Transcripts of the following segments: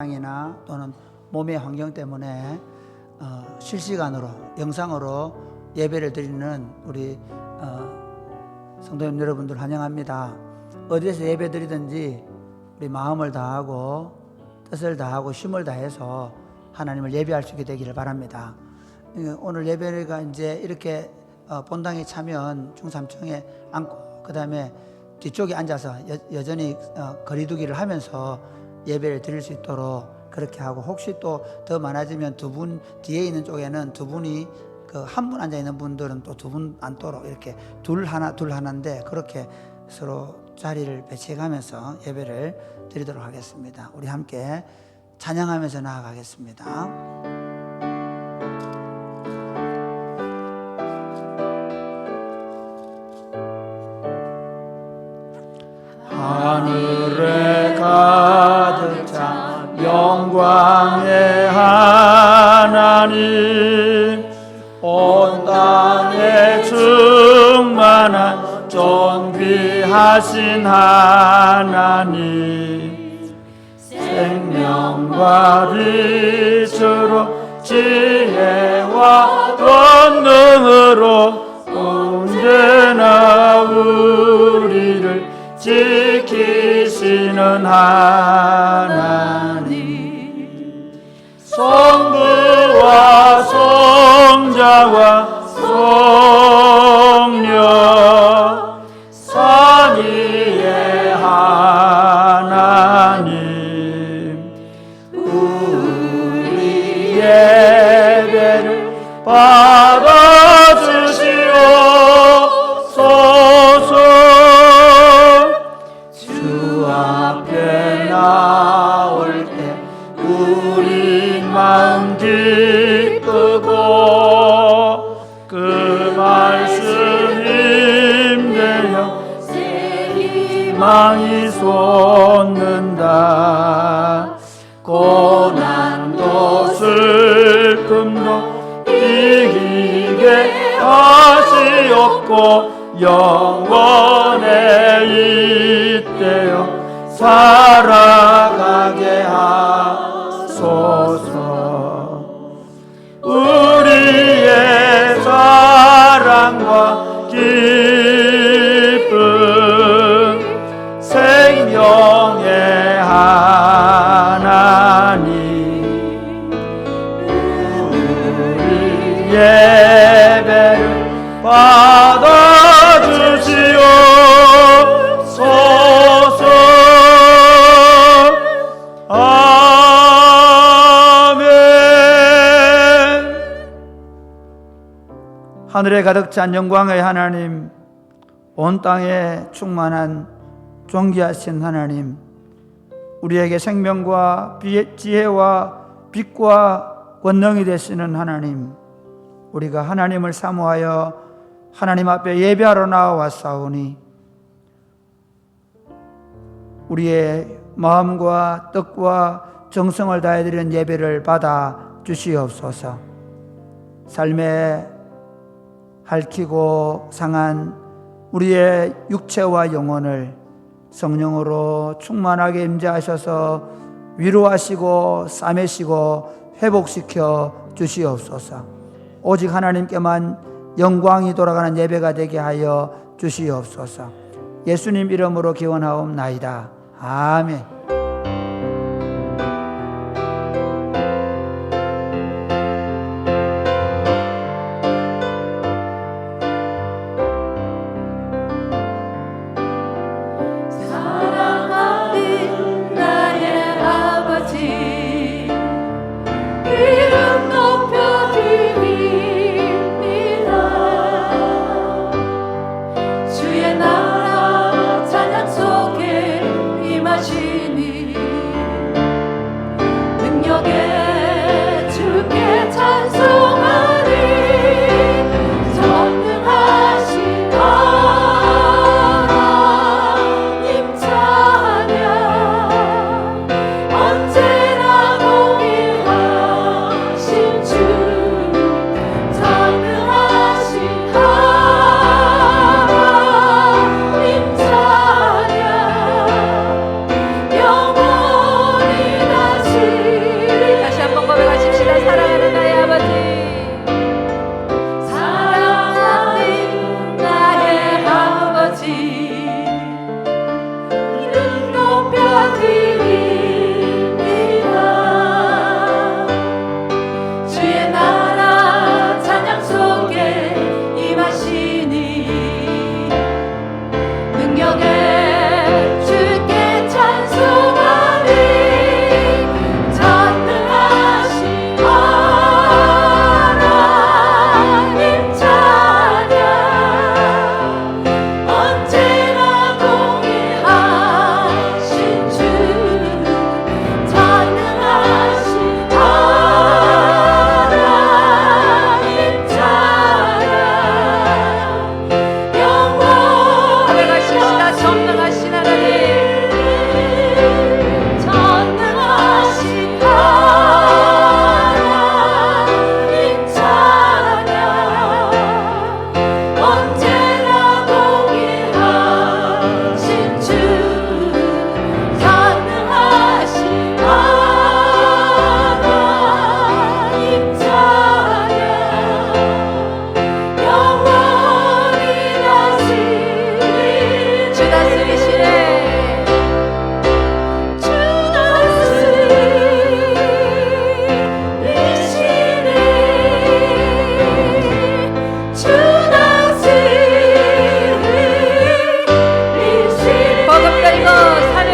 이나 또는 몸의 환경 때문에 실시간으로 영상으로 예배를 드리는 우리 성도님 여러분들 환영합니다. 어디에서 예배 드리든지 우리 마음을 다하고 뜻을 다하고 힘을 다해서 하나님을 예배할 수 있게 되기를 바랍니다. 오늘 예배가 이제 이렇게 본당에 차면 중삼층에 앉고 그 다음에 뒤쪽에 앉아서 여전히 거리두기를 하면서 예배를 드릴 수 있도록 그렇게 하고, 혹시 또 더 많아지면 두 분 뒤에 있는 쪽에는 두 분이 한 분 앉아 있는 분들은 또 두 분 앉도록 이렇게 둘 하나인데 그렇게 서로 자리를 배치해가면서 예배를 드리도록 하겠습니다. 우리 함께 찬양하면서 나아가겠습니다. 하늘에 가득 찬 영광의 하나님, 온 땅에 충만한 존귀하신 하나님, 생명과 빛으로 지혜와 권능으로 언제나 우리를 지키시는 하나님, 성부와 성자와 성령 삼위의 하나님, 우리 예배를 받아주시옵소서. 나올 때 우리 마음 기쁘고 그 말씀 힘되어 새 희망이 솟는다. 고난도 슬픔도 이기게 하시옵고 영원에 잇대어 살아가게 하소서. 우리의 사랑과 기쁨, 생명의 하나님, 우리 예배를 받아주시옵소서. 하늘에 가득 찬 영광의 하나님, 온 땅에 충만한 존귀하신 하나님, 우리에게 생명과 지혜와 빛과 권능이 되시는 하나님, 우리가 하나님을 사모하여 하나님 앞에 예배하러 나와왔사오니 우리의 마음과 뜻과 정성을 다해 드리는 예배를 받아 주시옵소서. 삶에 핥히고 상한 우리의 육체와 영혼을 성령으로 충만하게 임재하셔서 위로하시고 싸매시고 회복시켜 주시옵소서. 오직 하나님께만 영광이 돌아가는 예배가 되게 하여 주시옵소서. 예수님 이름으로 기원하옵나이다. 아멘. 주의 나라 찬양 속에 임하시니 이름 높여드립니다. 주의 나라 찬양 속에 임하시니 능력에 주께 찬송하리. 전능하신 하나님 찬양 언제나 동일하신 주. 전능하신 하나님 찬양 영원히 가시다. 전능하신 하나님, 전능하신 하나님 찬양 언제나 동일하신 주. 전능하신 하나님 찬양 영원히 다스리시네. 주 다스리시네. 주 다스리시네. 버금 들고 산을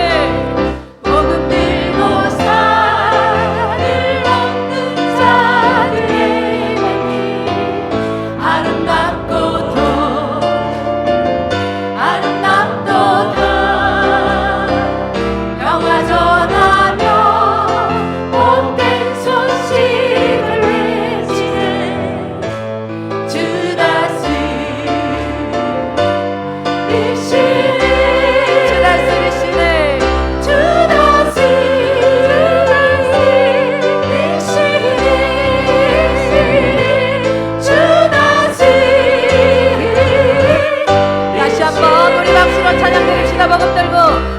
버금 들고 산을 넘는 자들에게 아름답고도 아름답도다. 평화 전하며 복된 소식을 외치네. 주 다스리시네. 주 다스리시네. 주 다스리시네. 다시 한번 우리 박수로 찬양 드립시다. 복음 들고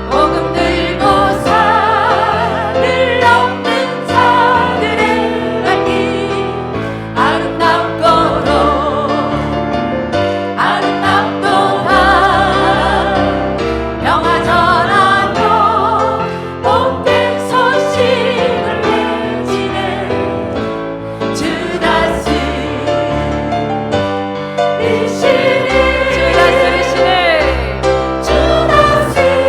복음 들고 산을 넘는 자들의 발길 아름답고도 아름답도다. 평화 전하며 복된 소식을 외치네. 주 다스리시네. 주 다스리시네. 주 다스리시네.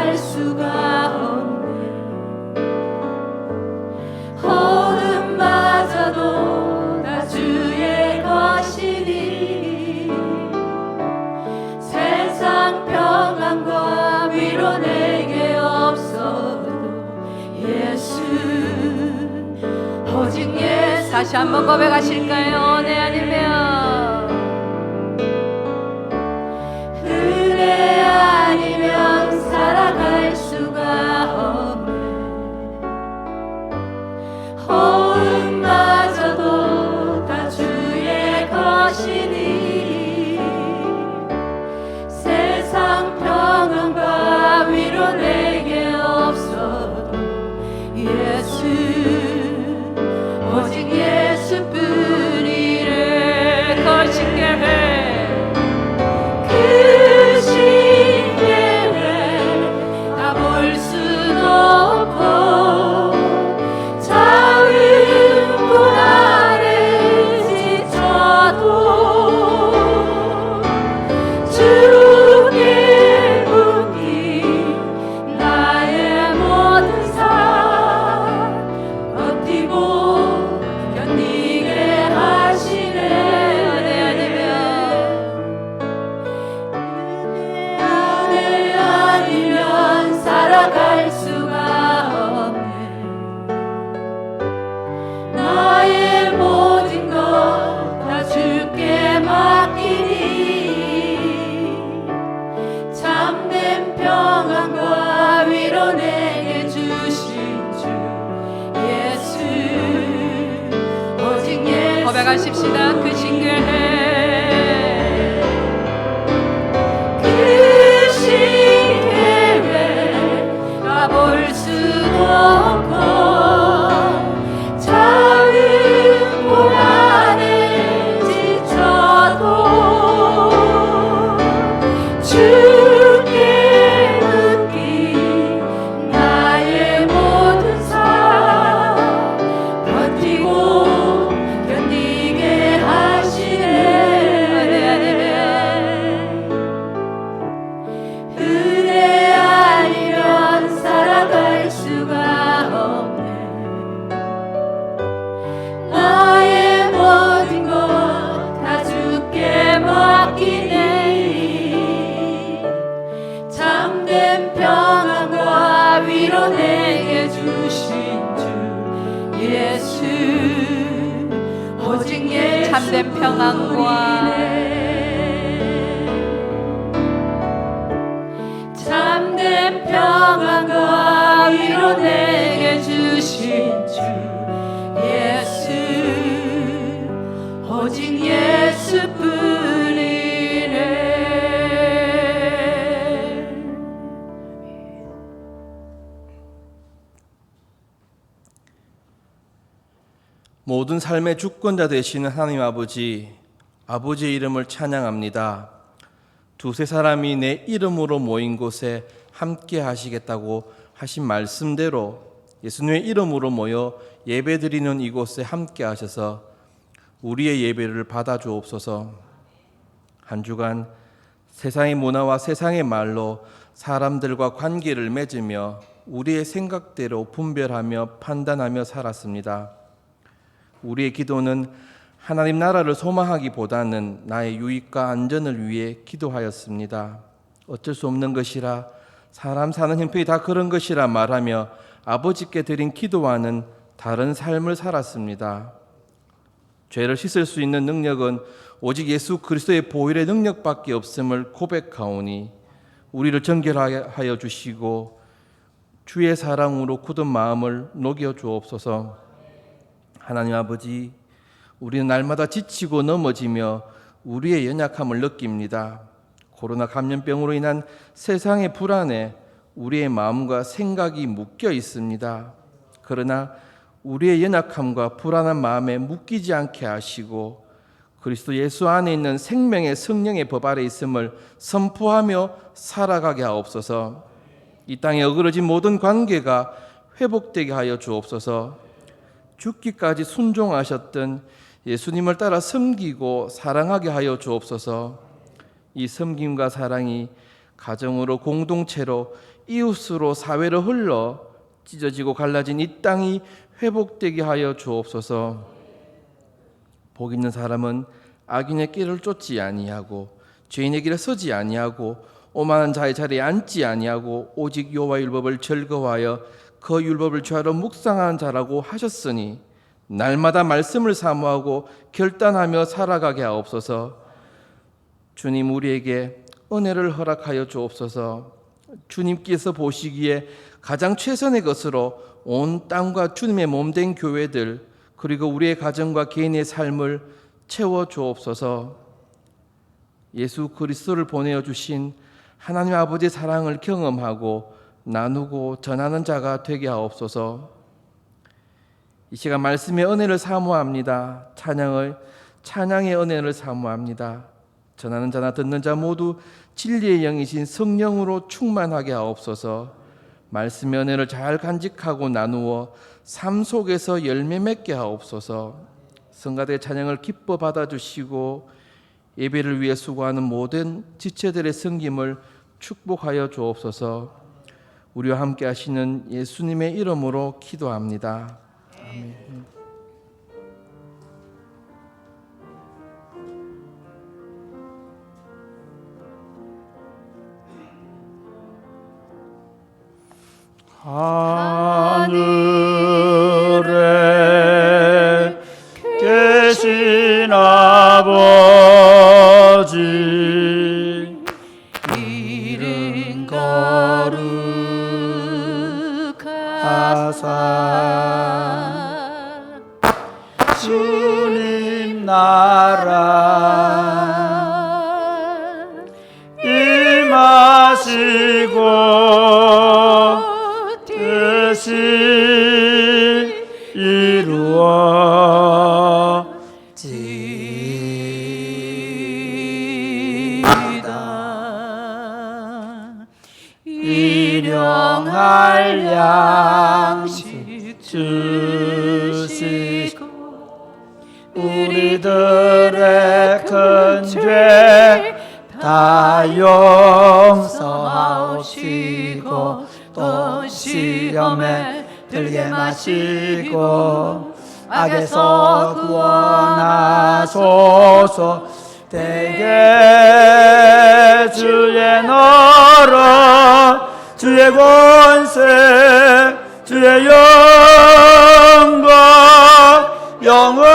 살아갈 수가 없네. 어둠마저도 다 주의 것이니 세상 평안과 위로 내게 없어도 예수 오직 예수. 다시 한번 고백하실까요? 네 아니면 은혜 아니면 살아갈 수가 없네. 호흡마저도 다 주의 것이니 세상 평안과 위로 내게 없어도 예수 오직 예수뿐이래. 거짓교회 그 신예회 다 볼 순 없고 작은 문 아래 지쳐도 주께 묶인 나의 모든 삶 버티고 견디게 하시네. 은혜 아니면 살아갈 수가 없네. 나의 모든 것 다 주께 맡기니 참된 평안과 위로 내게 주신 주 예수 오직 예수. 고백하십시다. 그 신교회 그 신계회 가볼 수도 없고 작은 문 안에 지쳐도 주께 묶인 나의 모든 삶 버티고 견디게 하시네. 은혜 아니면 살아갈 수가 없네. 나의 모든 것 다 주께 맡기네. 참된 평안과 위로 내게 주신 주 예수 오직 예수. 참된 평안과 참된 평안과 위로 내게 주신 주 예수 오직 예수뿐이네. 모든 삶의 주권자 되시는 하나님 아버지의 이름을 찬양합니다. 두세 사람이 내 이름으로 모인 곳에 함께 하시겠다고 하신 말씀대로 예수님의 이름으로 모여 예배드리는 이곳에 함께 하셔서 우리의 예배를 받아주옵소서. 한 주간 세상의 문화와 세상의 말로 사람들과 관계를 맺으며 우리의 생각대로 분별하며 판단하며 살았습니다. 우리의 기도는 하나님 나라를 소망하기보다는 나의 유익과 안전을 위해 기도하였습니다. 어쩔 수 없는 것이라, 사람 사는 형편이 다 그런 것이라 말하며 아버지께 드린 기도와는 다른 삶을 살았습니다. 죄를 씻을 수 있는 능력은 오직 예수 그리스도의 보혈의 능력밖에 없음을 고백하오니 우리를 정결하여 주시고 주의 사랑으로 굳은 마음을 녹여 주옵소서. 하나님 아버지, 우리는 날마다 지치고 넘어지며 우리의 연약함을 느낍니다. 코로나 감염병으로 인한 세상의 불안에 우리의 마음과 생각이 묶여 있습니다. 그러나 우리의 연약함과 불안한 마음에 묶이지 않게 하시고 그리스도 예수 안에 있는 생명의 성령의 법 아래 있음을 선포하며 살아가게 하옵소서. 이 땅에 어그러진 모든 관계가 회복되게 하여 주옵소서. 죽기까지 순종하셨던 예수님을 따라 섬기고 사랑하게 하여 주옵소서. 이 섬김과 사랑이 가정으로 공동체로 이웃으로 사회로 흘러 찢어지고 갈라진 이 땅이 회복되게 하여 주옵소서. 복 있는 사람은 악인의 길을 쫓지 아니하고 죄인의 길에 서지 아니하고 오만한 자의 자리에 앉지 아니하고 오직 여호와의 율법을 즐거워하여 그 율법을 주하러 묵상하는 자라고 하셨으니 날마다 말씀을 사모하고 결단하며 살아가게 하옵소서. 주님, 우리에게 은혜를 허락하여 주옵소서. 주님께서 보시기에 가장 최선의 것으로 온 땅과 주님의 몸된 교회들 그리고 우리의 가정과 개인의 삶을 채워 주옵소서. 예수 그리스도를 보내어 주신 하나님 아버지의 사랑을 경험하고 나누고 전하는 자가 되게 하옵소서. 이 시간 말씀의 은혜를 사모합니다. 찬양의 은혜를 사모합니다. 전하는 자나 듣는 자 모두 진리의 영이신 성령으로 충만하게 하옵소서. 말씀의 은혜를 잘 간직하고 나누어 삶 속에서 열매 맺게 하옵소서. 성가대의 찬양을 기뻐 받아주시고 예배를 위해 수고하는 모든 지체들의 섬김을 축복하여 주옵소서. 우리와 함께 하시는 예수님의 이름으로 기도합니다. 아멘. 하늘에 계신 아버지 이름 거룩하사 주님 나라 임하시고 뜻이 이루어지이다. 일용할 양식 주시고 우리들의 큰 죄 다 용서하옵시고 또 시험에 들게 마시고 악에서 구원하소서. 대개 주의 너라 주의 권세 주의 영광 영원히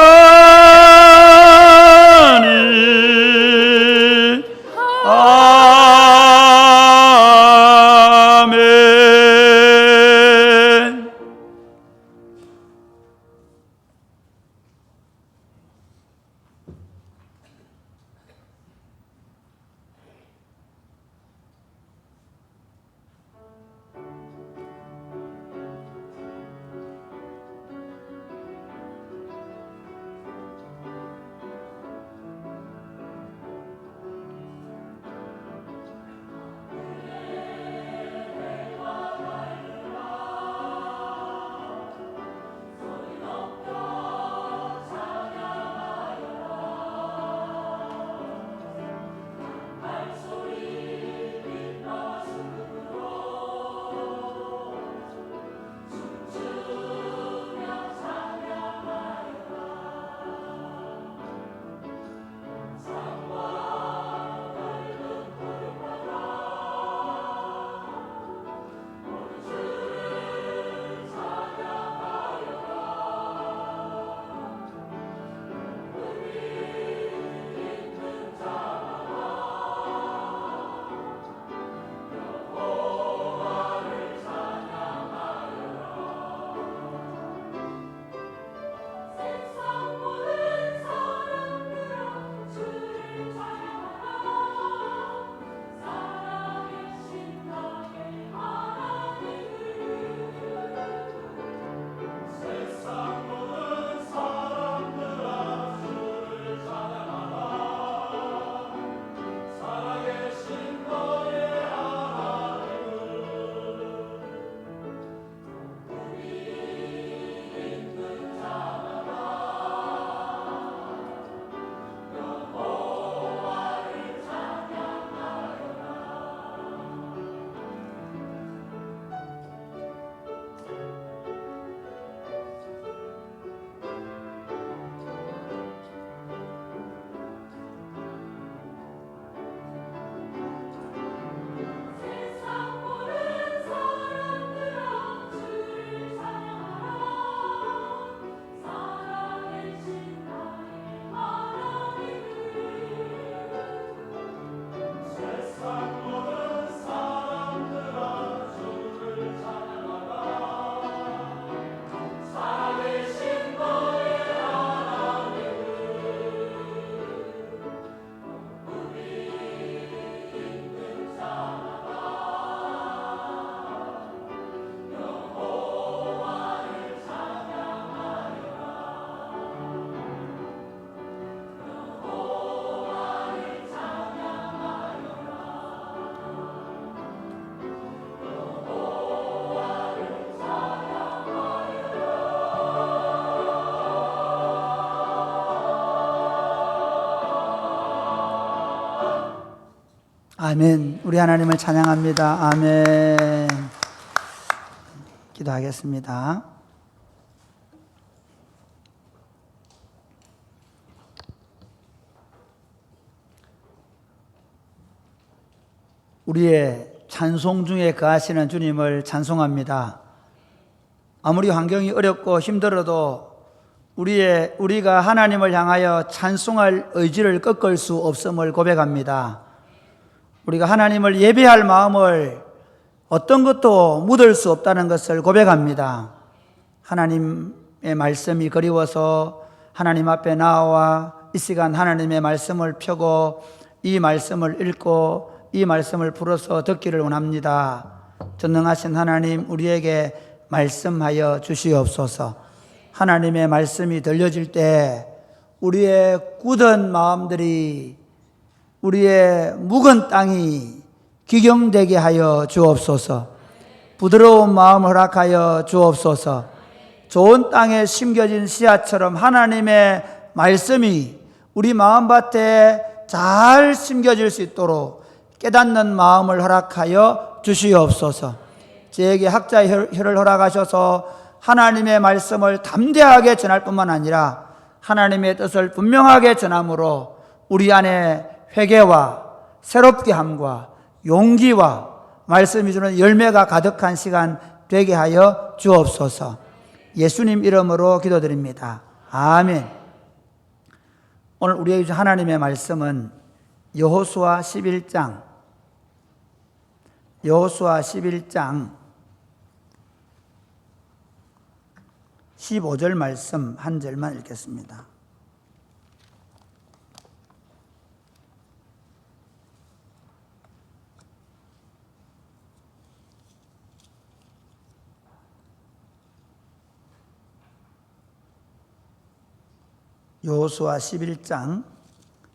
아멘. 아멘. 우리 하나님을 찬양합니다. 아멘. 기도하겠습니다. 우리의 찬송 중에 거하시는 주님을 찬송합니다. 아무리 환경이 어렵고 힘들어도 우리가 하나님을 향하여 찬송할 의지를 꺾을 수 없음을 고백합니다. 우리가 하나님을 예배할 마음을 어떤 것도 묻을 수 없다는 것을 고백합니다. 하나님의 말씀이 그리워서 하나님 앞에 나와 이 시간 하나님의 말씀을 펴고 이 말씀을 읽고 이 말씀을 풀어서 듣기를 원합니다. 전능하신 하나님, 우리에게 말씀하여 주시옵소서. 하나님의 말씀이 들려질 때 우리의 굳은 마음들이, 우리의 묵은 땅이 기경되게 하여 주옵소서. 부드러운 마음 허락하여 주옵소서. 좋은 땅에 심겨진 씨앗처럼 하나님의 말씀이 우리 마음밭에 잘 심겨질 수 있도록 깨닫는 마음을 허락하여 주시옵소서. 저에게 학자의 혀를 허락하셔서 하나님의 말씀을 담대하게 전할 뿐만 아니라 하나님의 뜻을 분명하게 전함으로 우리 안에 회개와 새롭게 함과 용기와 말씀이 주는 열매가 가득한 시간 되게 하여 주옵소서. 예수님 이름으로 기도드립니다. 아멘. 오늘 우리에게 하나님의 말씀은 여호수아 11장 15절 말씀 한 절만 읽겠습니다. 여호수아 11장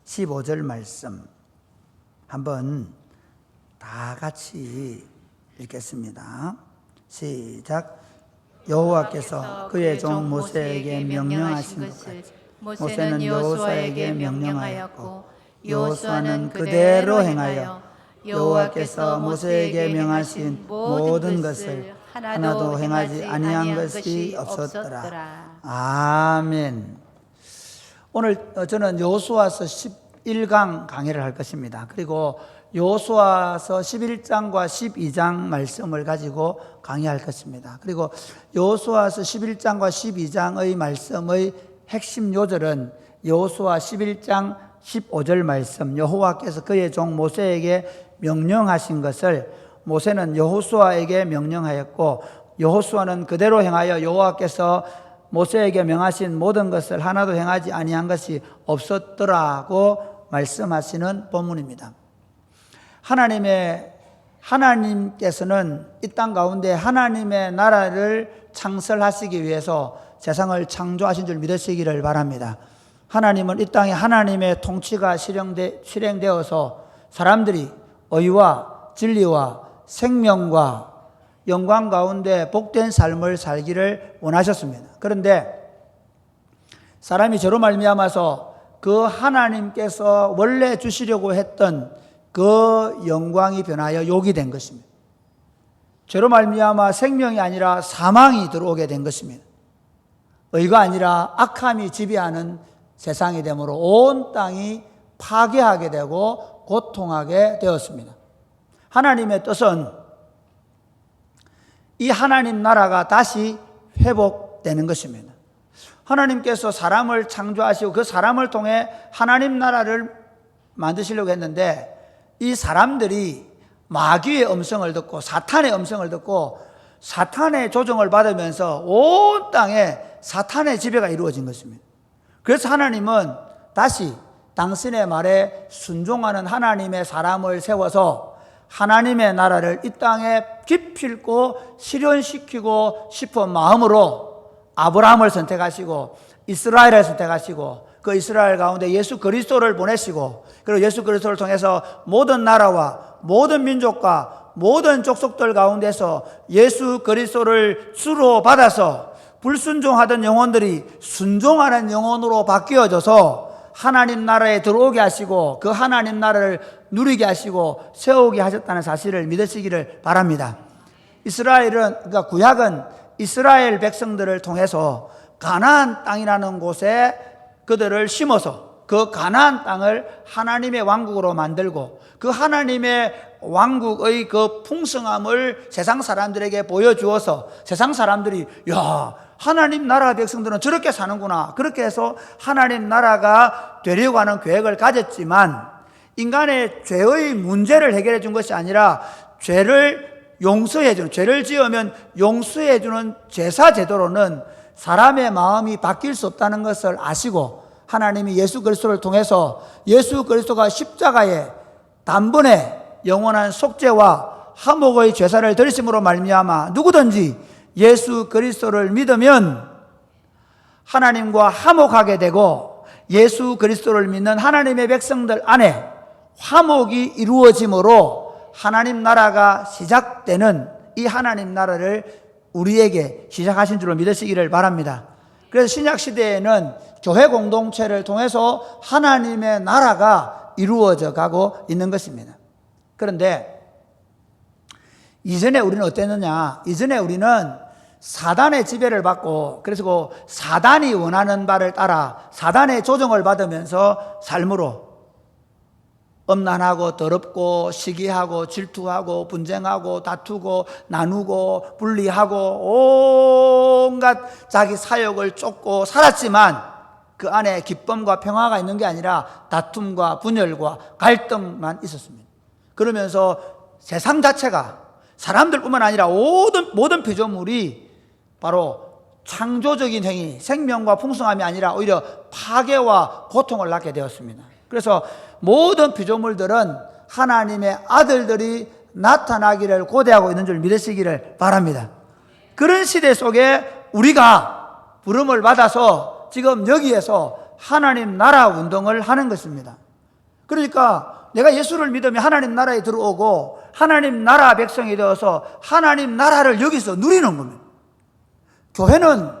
15절 말씀 한번 다 같이 읽겠습니다. 시작. 여호와께서 그의 종 모세에게 명령하신 것 같이 모세는 여호수아에게 명령하였고 여호수아는 그대로 행하여 여호와께서 모세에게 명하신 모든 것을 하나도 행하지 아니한 것이 없었더라. 아멘. 오늘 저는 여호수아서 11강 강의를 할 것입니다. 그리고 여호수아서 11장과 12장 말씀을 가지고 강의할 것입니다. 그리고 여호수아서 11장과 12장의 말씀의 핵심 요절은 여호수아 11장 15절 말씀, 여호와께서 그의 종 모세에게 명령하신 것을 모세는 여호수아에게 명령하였고 여호수아는 그대로 행하여 여호와께서 모세에게 명하신 모든 것을 하나도 행하지 아니한 것이 없었더라고 말씀하시는 본문입니다. 하나님께서는 이 땅 가운데 하나님의 나라를 창설하시기 위해서 세상을 창조하신 줄 믿으시기를 바랍니다. 하나님은 이 땅에 하나님의 통치가 실행되어서 사람들이 의와 진리와 생명과 영광 가운데 복된 삶을 살기를 원하셨습니다. 그런데 사람이 저로 말미암아서 그 하나님께서 원래 주시려고 했던 그 영광이 변하여 욕이 된 것입니다. 저로 말미암아 생명이 아니라 사망이 들어오게 된 것입니다. 의가 아니라 악함이 지배하는 세상이 되므로 온 땅이 파괴하게 되고 고통하게 되었습니다. 하나님의 뜻은 이 하나님 나라가 다시 회복되는 것입니다. 하나님께서 사람을 창조하시고 그 사람을 통해 하나님 나라를 만드시려고 했는데 이 사람들이 마귀의 음성을 듣고 사탄의 음성을 듣고 사탄의 조정을 받으면서 온 땅에 사탄의 지배가 이루어진 것입니다. 그래서 하나님은 다시 당신의 말에 순종하는 하나님의 사람을 세워서 하나님의 나라를 이 땅에 기필코 실현시키고 싶은 마음으로 아브라함을 선택하시고 이스라엘을 선택하시고 그 이스라엘 가운데 예수 그리스도를 보내시고 그리고 예수 그리스도를 통해서 모든 나라와 모든 민족과 모든 족속들 가운데서 예수 그리스도를 주로 받아서 불순종하던 영혼들이 순종하는 영혼으로 바뀌어져서 하나님 나라에 들어오게 하시고 그 하나님 나라를 누리게 하시고 세우게 하셨다는 사실을 믿으시기를 바랍니다. 이스라엘은, 그러니까 구약은 이스라엘 백성들을 통해서 가나안 땅이라는 곳에 그들을 심어서 그 가나안 땅을 하나님의 왕국으로 만들고 그 하나님의 왕국의 그 풍성함을 세상 사람들에게 보여주어서 세상 사람들이 야, 하나님 나라 백성들은 저렇게 사는구나, 그렇게 해서 하나님 나라가 되려고 하는 계획을 가졌지만 인간의 죄의 문제를 해결해 준 것이 아니라 죄를 용서해 주는, 죄를 지으면 용서해 주는 제사 제도로는 사람의 마음이 바뀔 수 없다는 것을 아시고 하나님이 예수 그리스도를 통해서 예수 그리스도가 십자가에 단번에 영원한 속죄와 화목의 제사를 드리심으로 말미암아 누구든지 예수 그리스도를 믿으면 하나님과 화목하게 되고 예수 그리스도를 믿는 하나님의 백성들 안에 화목이 이루어짐으로 하나님 나라가 시작되는 이 하나님 나라를 우리에게 시작하신 줄로 믿으시기를 바랍니다. 그래서 신약 시대에는 교회 공동체를 통해서 하나님의 나라가 이루어져 가고 있는 것입니다. 그런데 이전에 우리는 어땠느냐? 이전에 우리는 사단의 지배를 받고 그래서 그 사단이 원하는 바를 따라 사단의 조정을 받으면서 삶으로 엄난하고 더럽고 시기하고 질투하고 분쟁하고 다투고 나누고 분리하고 온갖 자기 사욕을 쫓고 살았지만 그 안에 기쁨과 평화가 있는 게 아니라 다툼과 분열과 갈등만 있었습니다. 그러면서 세상 자체가 사람들뿐만 아니라 모든 피조물이 바로 창조적인 행위, 생명과 풍성함이 아니라 오히려 파괴와 고통을 낳게 되었습니다. 그래서 모든 피조물들은 하나님의 아들들이 나타나기를 고대하고 있는 줄 믿으시기를 바랍니다. 그런 시대 속에 우리가 부름을 받아서 지금 여기에서 하나님 나라 운동을 하는 것입니다. 그러니까 내가 예수를 믿으면 하나님 나라에 들어오고 하나님 나라 백성이 되어서 하나님 나라를 여기서 누리는 겁니다. 교회는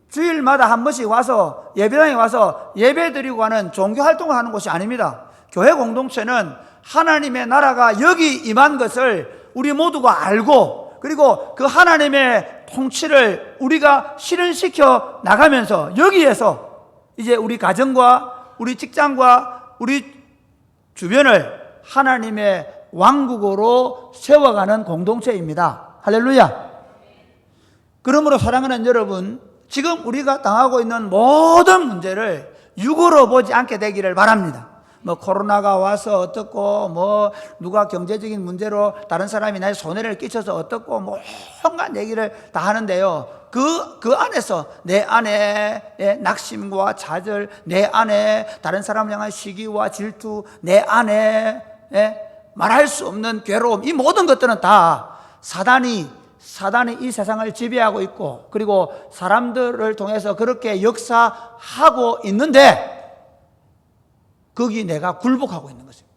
주일마다 한 번씩 와서 예배당에 와서 예배 드리고 하는 종교 활동을 하는 곳이 아닙니다. 교회 공동체는 하나님의 나라가 여기 임한 것을 우리 모두가 알고 그리고 그 하나님의 통치를 우리가 실현시켜 나가면서 여기에서 이제 우리 가정과 우리 직장과 우리 주변을 하나님의 왕국으로 세워가는 공동체입니다. 할렐루야. 그러므로 사랑하는 여러분, 지금 우리가 당하고 있는 모든 문제를 육으로 보지 않게 되기를 바랍니다. 뭐 코로나가 와서 어떻고 뭐 누가 경제적인 문제로 다른 사람이 나의 손해를 끼쳐서 어떻고 뭐 온갖 얘기를 다 하는데요. 그 안에서 내 안에 낙심과 좌절, 내 안에 다른 사람을 향한 시기와 질투, 내 안에 말할 수 없는 괴로움, 이 모든 것들은 다 사단이 이 세상을 지배하고 있고 그리고 사람들을 통해서 그렇게 역사하고 있는데 거기 내가 굴복하고 있는 것입니다.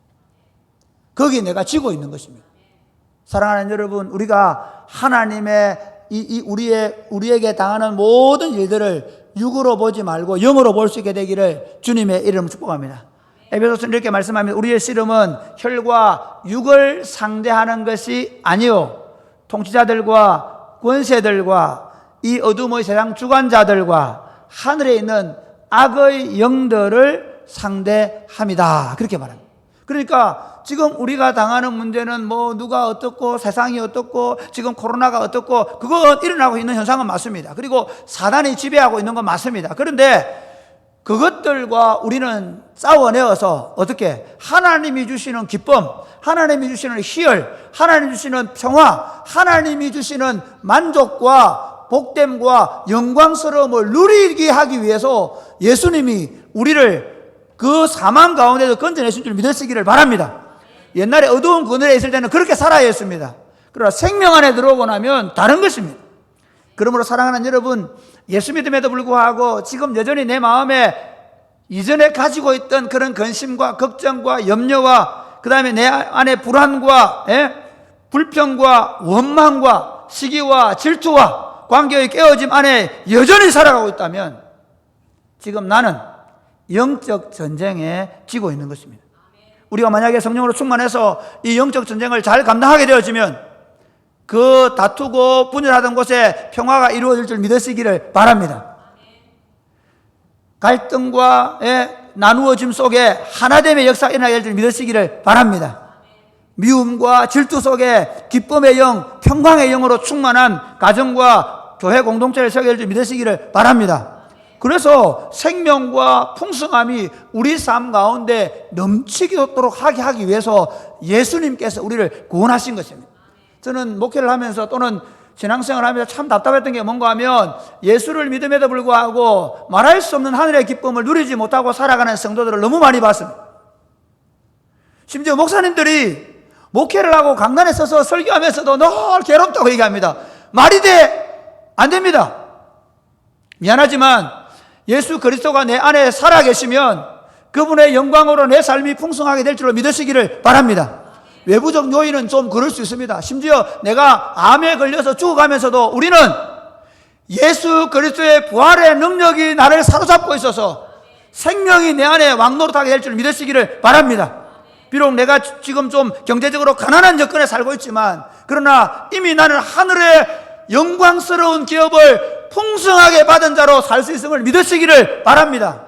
거기 내가 지고 있는 것입니다. 사랑하는 여러분, 우리가 하나님의 우리에게 당하는 모든 일들을 육으로 보지 말고 영으로 볼 수 있게 되기를 주님의 이름으로 축복합니다. 에베소서는 이렇게 말씀합니다. 우리의 씨름은 혈과 육을 상대하는 것이 아니요 통치자들과 권세들과 이 어둠의 세상 주관자들과 하늘에 있는 악의 영들을 상대합니다. 그렇게 말합니다. 그러니까 지금 우리가 당하는 문제는 뭐 누가 어떻고 세상이 어떻고 지금 코로나가 어떻고 그건 일어나고 있는 현상은 맞습니다. 그리고 사단이 지배하고 있는 건 맞습니다. 그런데 그것들과 우리는 싸워내어서 어떻게 하나님이 주시는 기쁨, 하나님이 주시는 희열, 하나님이 주시는 평화, 하나님이 주시는 만족과 복됨과 영광스러움을 누리게 하기 위해서 예수님이 우리를 그 사망 가운데서 건져내신 줄 믿으시기를 바랍니다. 옛날에 어두운 그늘에 있을 때는 그렇게 살아야 했습니다. 그러나 생명 안에 들어오고 나면 다른 것입니다. 그러므로 사랑하는 여러분, 예수 믿음에도 불구하고 지금 여전히 내 마음에 이전에 가지고 있던 그런 근심과 걱정과 염려와 그 다음에 내 안에 불안과 불평과 원망과 시기와 질투와 관계의 깨어짐 안에 여전히 살아가고 있다면 지금 나는 영적 전쟁에 지고 있는 것입니다. 우리가 만약에 성령으로 충만해서 이 영적 전쟁을 잘 감당하게 되어지면 그 다투고 분열하던 곳에 평화가 이루어질 줄 믿으시기를 바랍니다. 갈등과 나누어짐 속에 하나됨의 역사가 일어나게 될 줄 믿으시기를 바랍니다. 미움과 질투 속에 기쁨의 영, 평강의 영으로 충만한 가정과 교회 공동체를 세우게 될 줄 믿으시기를 바랍니다. 그래서 생명과 풍성함이 우리 삶 가운데 넘치도록 하기 위해서 예수님께서 우리를 구원하신 것입니다. 저는 목회를 하면서 또는 신앙생활을 하면서 참 답답했던 게 뭔가 하면 예수를 믿음에도 불구하고 말할 수 없는 하늘의 기쁨을 누리지 못하고 살아가는 성도들을 너무 많이 봤습니다. 심지어 목사님들이 목회를 하고 강단에 서서 설교하면서도 늘 괴롭다고 얘기합니다. 말이 돼? 안 됩니다. 미안하지만 예수 그리스도가 내 안에 살아계시면 그분의 영광으로 내 삶이 풍성하게 될 줄로 믿으시기를 바랍니다. 외부적 요인은 좀 그럴 수 있습니다. 심지어 내가 암에 걸려서 죽어가면서도 우리는 예수 그리스도의 부활의 능력이 나를 사로잡고 있어서 생명이 내 안에 왕노릇하게 될 줄 믿으시기를 바랍니다. 비록 내가 지금 좀 경제적으로 가난한 여건에 살고 있지만 그러나 이미 나는 하늘의 영광스러운 기업을 풍성하게 받은 자로 살 수 있음을 믿으시기를 바랍니다.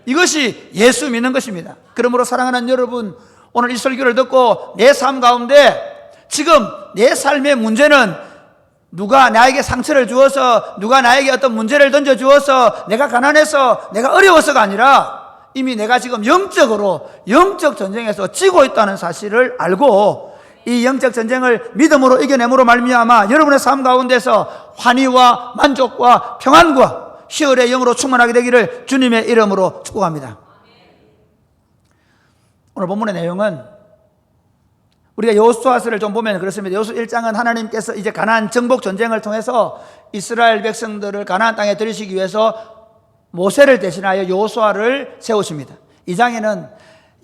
이것이 예수 믿는 것입니다. 그러므로 사랑하는 여러분, 오늘 이 설교를 듣고 내 삶 가운데 지금 내 삶의 문제는 누가 나에게 상처를 주어서 누가 나에게 어떤 문제를 던져주어서 내가 가난해서 내가 어려워서가 아니라 이미 내가 지금 영적으로 영적 전쟁에서 지고 있다는 사실을 알고 이 영적 전쟁을 믿음으로 이겨내므로 말미암아 여러분의 삶 가운데서 환희와 만족과 평안과 희열의 영으로 충만하게 되기를 주님의 이름으로 축복합니다. 오늘 본문의 내용은 우리가 여호수아서를 좀 보면 그렇습니다. 여호수 1장은 하나님께서 이제 가나안 정복 전쟁을 통해서 이스라엘 백성들을 가나안 땅에 들이시기 위해서 모세를 대신하여 여호수아를 세우십니다. 2장에는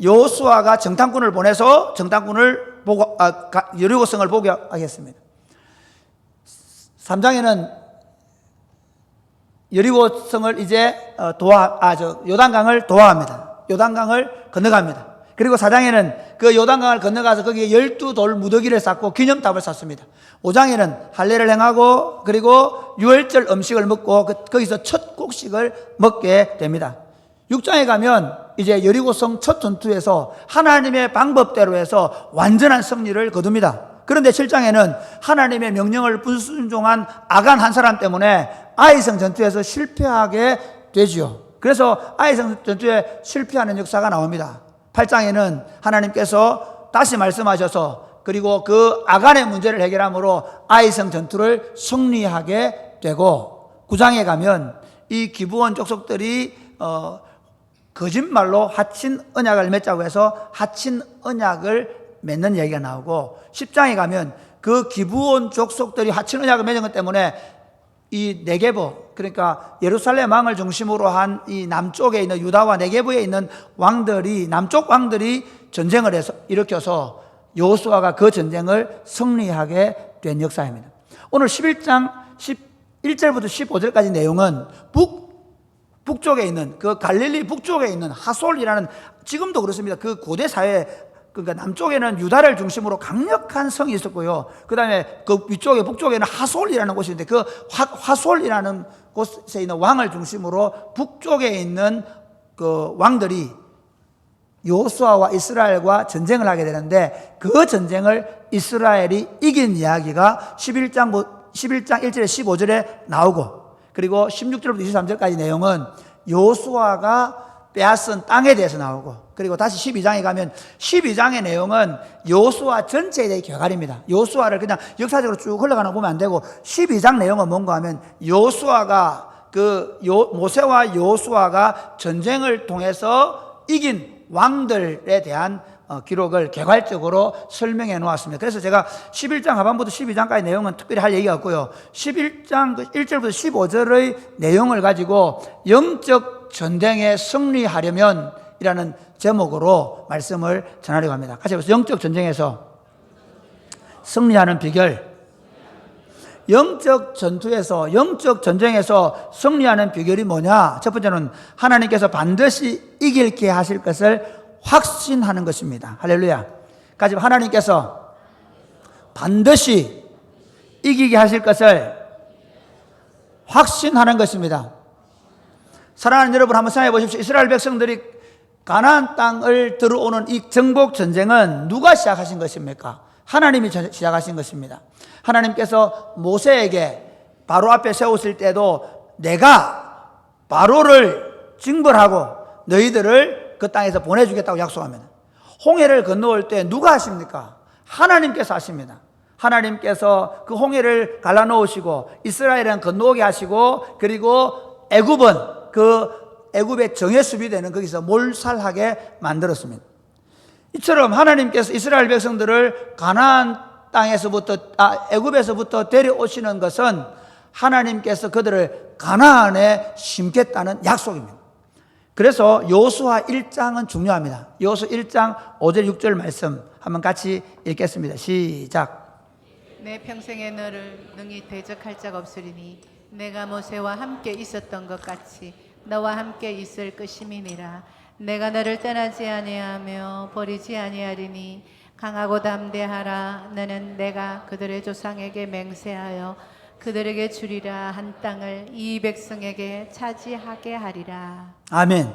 여호수아가 정탐꾼을 보내서 정탐꾼을 보고 여리고성을 보게 하겠습니다. 3장에는 여리고성을 이제 요단강을 도하합니다. 요단강을 건너갑니다. 그리고 4장에는 그 요단강을 건너가서 거기에 12돌 무더기를 쌓고 기념탑을 쌓습니다. 5장에는 할례를 행하고 그리고 유월절 음식을 먹고 거기서 첫 곡식을 먹게 됩니다. 6장에 가면 이제 여리고성 첫 전투에서 하나님의 방법대로 해서 완전한 승리를 거둡니다. 그런데 7장에는 하나님의 명령을 불순종한 아간 한 사람 때문에 아이성 전투에서 실패하게 되지요. 그래서 아이성 전투에 실패하는 역사가 나옵니다. 8장에는 하나님께서 다시 말씀하셔서 그리고 그 아간의 문제를 해결함으로 아이성 전투를 승리하게 되고 9장에 가면 이 기브온 족속들이 거짓말로 하친 언약을 맺자고 해서 하친 언약을 맺는 얘기가 나오고 10장에 가면 그 기브온 족속들이 하친 언약을 맺은 것 때문에 이 네게보, 그러니까 예루살렘 왕을 중심으로 한 이 남쪽에 있는 유다와 네게보에 있는 왕들이, 남쪽 왕들이 전쟁을 해서 일으켜서 여호수아가 그 전쟁을 승리하게 된 역사입니다. 오늘 11장 11절부터 15절까지 내용은 북쪽에 있는 그 갈릴리 북쪽에 있는 하솔이라는, 지금도 그렇습니다. 그 고대 사회, 그러니까 남쪽에는 유다를 중심으로 강력한 성이 있었고요. 그 다음에 그 위쪽에 북쪽에는 하솔이라는 곳이 있는데 그 하솔이라는 곳에 있는 왕을 중심으로 북쪽에 있는 그 왕들이 여호수아와 이스라엘과 전쟁을 하게 되는데 그 전쟁을 이스라엘이 이긴 이야기가 11장 1절에 15절에 나오고, 그리고 16절부터 23절까지 내용은 여호수아가 빼앗은 땅에 대해서 나오고, 그리고 다시 12장에 가면 12장의 내용은 여호수아 전체에 대해 교갈입니다. 여호수아를 그냥 역사적으로 쭉 흘러가는 거 보면 안 되고 12장 내용은 뭔가 하면 여호수아가 모세와 여호수아가 전쟁을 통해서 이긴 왕들에 대한 기록을 개괄적으로 설명해 놓았습니다. 그래서 제가 11장 하반부터 12장까지 내용은 특별히 할 얘기가 없고요. 11장 1절부터 15절의 내용을 가지고 영적 전쟁에 승리하려면 이라는 제목으로 말씀을 전하려고 합니다. 같이 해보세요. 영적 전쟁에서 승리하는 비결. 영적 전투에서, 영적 전쟁에서 승리하는 비결이 뭐냐? 첫 번째는 하나님께서 반드시 이길게 하실 것을 확신하는 것입니다. 할렐루야. 같이 하나님께서 반드시 이기게 하실 것을 확신하는 것입니다. 사랑하는 여러분, 한번 생각해 보십시오. 이스라엘 백성들이 가나안 땅을 들어오는 이 정복 전쟁은 누가 시작하신 것입니까? 하나님이 시작하신 것입니다. 하나님께서 모세에게 바로 앞에 세웠을 때도 내가 바로를 징벌하고 너희들을 그 땅에서 보내주겠다고 약속합니다. 홍해를 건너올 때 누가 하십니까? 하나님께서 하십니다. 하나님께서 그 홍해를 갈라놓으시고 이스라엘은 건너오게 하시고, 그리고 애굽은 그 애굽의 정예 수비되는 거기서 몰살하게 만들었습니다. 이처럼 하나님께서 이스라엘 백성들을 가나안 땅에서부터 애굽에서부터 데려오시는 것은 하나님께서 그들을 가나안에 심겠다는 약속입니다. 그래서 여호수아 1장은 중요합니다. 여호수아 1장 5절 6절 말씀 한번 같이 읽겠습니다. 시작. 내 평생에 너를 능히 대적할 자가 없으리니 내가 모세와 함께 있었던 것 같이 너와 함께 있을 것임이니라. 내가 너를 떠나지 아니하며 버리지 아니하리니 강하고 담대하라. 너는 내가 그들의 조상에게 맹세하여 그들에게 주리라 한 땅을 이 백성에게 차지하게 하리라. 아멘.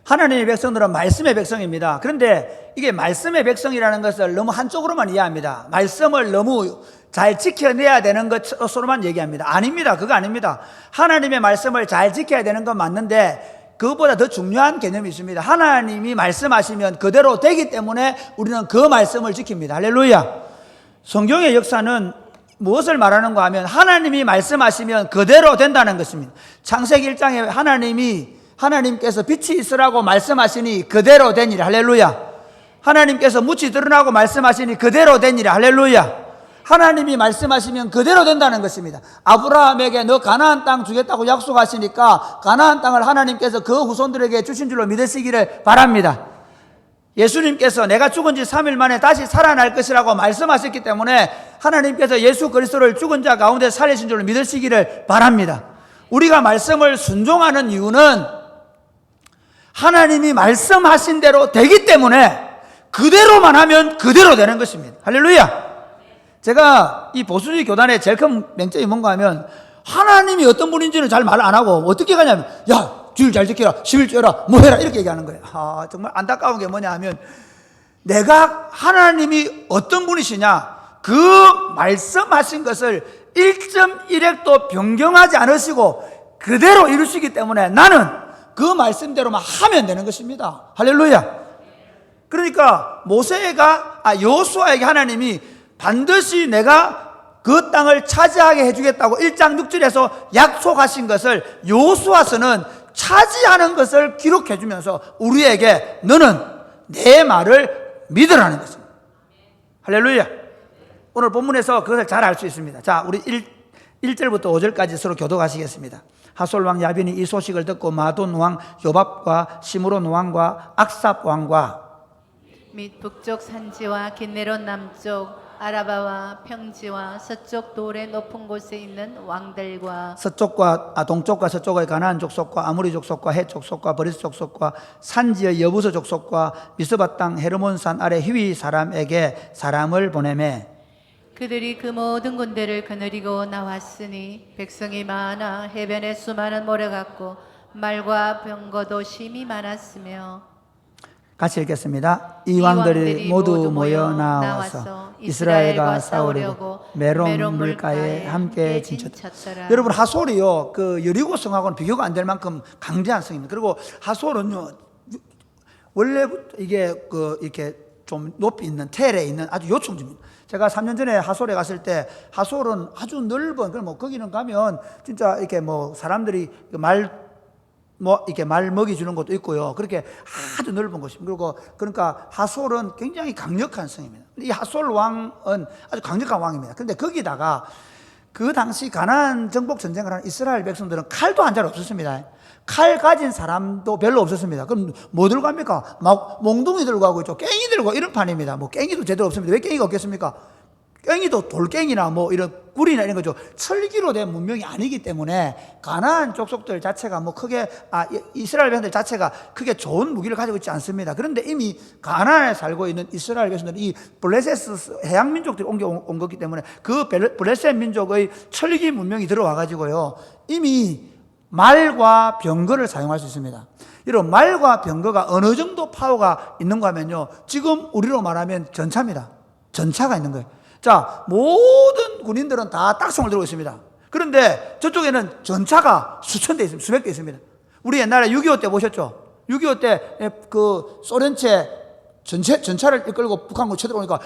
하나님의 백성들은 말씀의 백성입니다. 그런데 이게 말씀의 백성이라는 것을 너무 한쪽으로만 이해합니다. 말씀을 너무 잘 지켜내야 되는 것으로만 얘기합니다. 아닙니다. 그거 아닙니다. 하나님의 말씀을 잘 지켜야 되는 건 맞는데 그것보다 더 중요한 개념이 있습니다. 하나님이 말씀하시면 그대로 되기 때문에 우리는 그 말씀을 지킵니다. 할렐루야. 성경의 역사는 무엇을 말하는가 하면 하나님이 말씀하시면 그대로 된다는 것입니다. 창세기 1장에 하나님께서 빛이 있으라고 말씀하시니 그대로 되니라. 할렐루야. 하나님께서 묻이 드러나고 말씀하시니 그대로 되니라. 할렐루야. 하나님이 말씀하시면 그대로 된다는 것입니다. 아브라함에게 너 가나안 땅 주겠다고 약속하시니까 가나안 땅을 하나님께서 그 후손들에게 주신 줄로 믿으시기를 바랍니다. 예수님께서 내가 죽은 지 3일 만에 다시 살아날 것이라고 말씀하셨기 때문에 하나님께서 예수 그리스도를 죽은 자 가운데 살리신 줄로 믿으시기를 바랍니다. 우리가 말씀을 순종하는 이유는 하나님이 말씀하신 대로 되기 때문에 그대로만 하면 그대로 되는 것입니다. 할렐루야. 제가 이 보수주의 교단의 제일 큰 맹점이 뭔가 하면 하나님이 어떤 분인지는 잘 말 안 하고 어떻게 가냐면 야 주일 잘 지켜라 11조 해라 뭐 해라 이렇게 얘기하는 거예요. 정말 안타까운 게 뭐냐 하면 내가 하나님이 어떤 분이시냐 그 말씀하신 것을 1.1획도 변경하지 않으시고 그대로 이루시기 때문에 나는 그 말씀대로만 하면 되는 것입니다. 할렐루야. 그러니까 여호수아에게 하나님이 반드시 내가 그 땅을 차지하게 해주겠다고 1장 6절에서 약속하신 것을 여호수아서는 차지하는 것을 기록해 주면서 우리에게 너는 내 말을 믿으라는 것입니다. 할렐루야. 오늘 본문에서 그것을 잘 알 수 있습니다. 자, 우리 1절부터 5절까지 서로 교독하시겠습니다. 하솔 왕 야빈이 이 소식을 듣고 마돈 왕 요밥과 시므론 왕과 악삽 왕과 및 북쪽 산지와 긴네론 남쪽 아라바와 평지와 서쪽 돌의 높은 곳에 있는 왕들과 동쪽과 서쪽의 가나안 족속과 아모리 족속과 헷 족속과 버리스 족속과 산지의 여부서 족속과 미스바 땅 헤르몬산 아래 히위 사람에게 사람을 보내매 그들이 그 모든 군대를 거느리고 나왔으니 백성이 많아 해변에 수많은 모래 같고 말과 병거도 심히 많았으며 같이 읽겠습니다. 이 왕들이 모두 모여 나와서 이스라엘과 싸우려고 메론 물가에 함께 진쳤더라. 여러분 하솔이요 그 여리고 성하고는 비교가 안 될 만큼 강대한 성입니다. 그리고 하솔은요 원래부터 이게 이렇게 좀 높이 있는 텔에 있는 아주 요충지입니다. 제가 3년 전에 하솔에 갔을 때 하솔은 아주 넓은 그럼 거기는 가면 진짜 이렇게 사람들이 이렇게 말 먹이 주는 것도 있고요. 그렇게 아주 넓은 곳입니다. 그리고 그러니까 하솔은 굉장히 강력한 성입니다. 이 하솔 왕은 아주 강력한 왕입니다. 그런데 거기다가 그 당시 가나안 정복 전쟁을 하는 이스라엘 백성들은 칼도 한 자루 없었습니다. 칼 가진 사람도 별로 없었습니다. 그럼 뭐 들고 갑니까? 막 몽둥이 들고 가고 있죠. 깽이 들고 이런 판입니다. 깽이도 제대로 없습니다. 왜 깽이가 없겠습니까? 깽이도 돌깽이나 뭐 이런 굴이나 이런 거죠. 철기로 된 문명이 아니기 때문에 가나안 족속들 자체가 뭐 크게 이스라엘 백성들 자체가 크게 좋은 무기를 가지고 있지 않습니다. 그런데 이미 가나안에 살고 있는 이스라엘 백성들이 이 블레셋 해양 민족들이 옮겨온 거기 때문에 그 블레셋 민족의 철기 문명이 들어와 가지고요, 이미 말과 병거를 사용할 수 있습니다. 이런 말과 병거가 어느 정도 파워가 있는가 하면요, 지금 우리로 말하면 전차입니다. 전차가 있는 거예요. 자, 모든 군인들은 다 딱송을 들고 있습니다. 그런데 저쪽에는 전차가 수천 대 있습니다. 수백 대 있습니다. 우리 옛날에 6.25 때 보셨죠? 6.25 때 그 소련체 전차를 이끌고 북한군 쳐들어오니까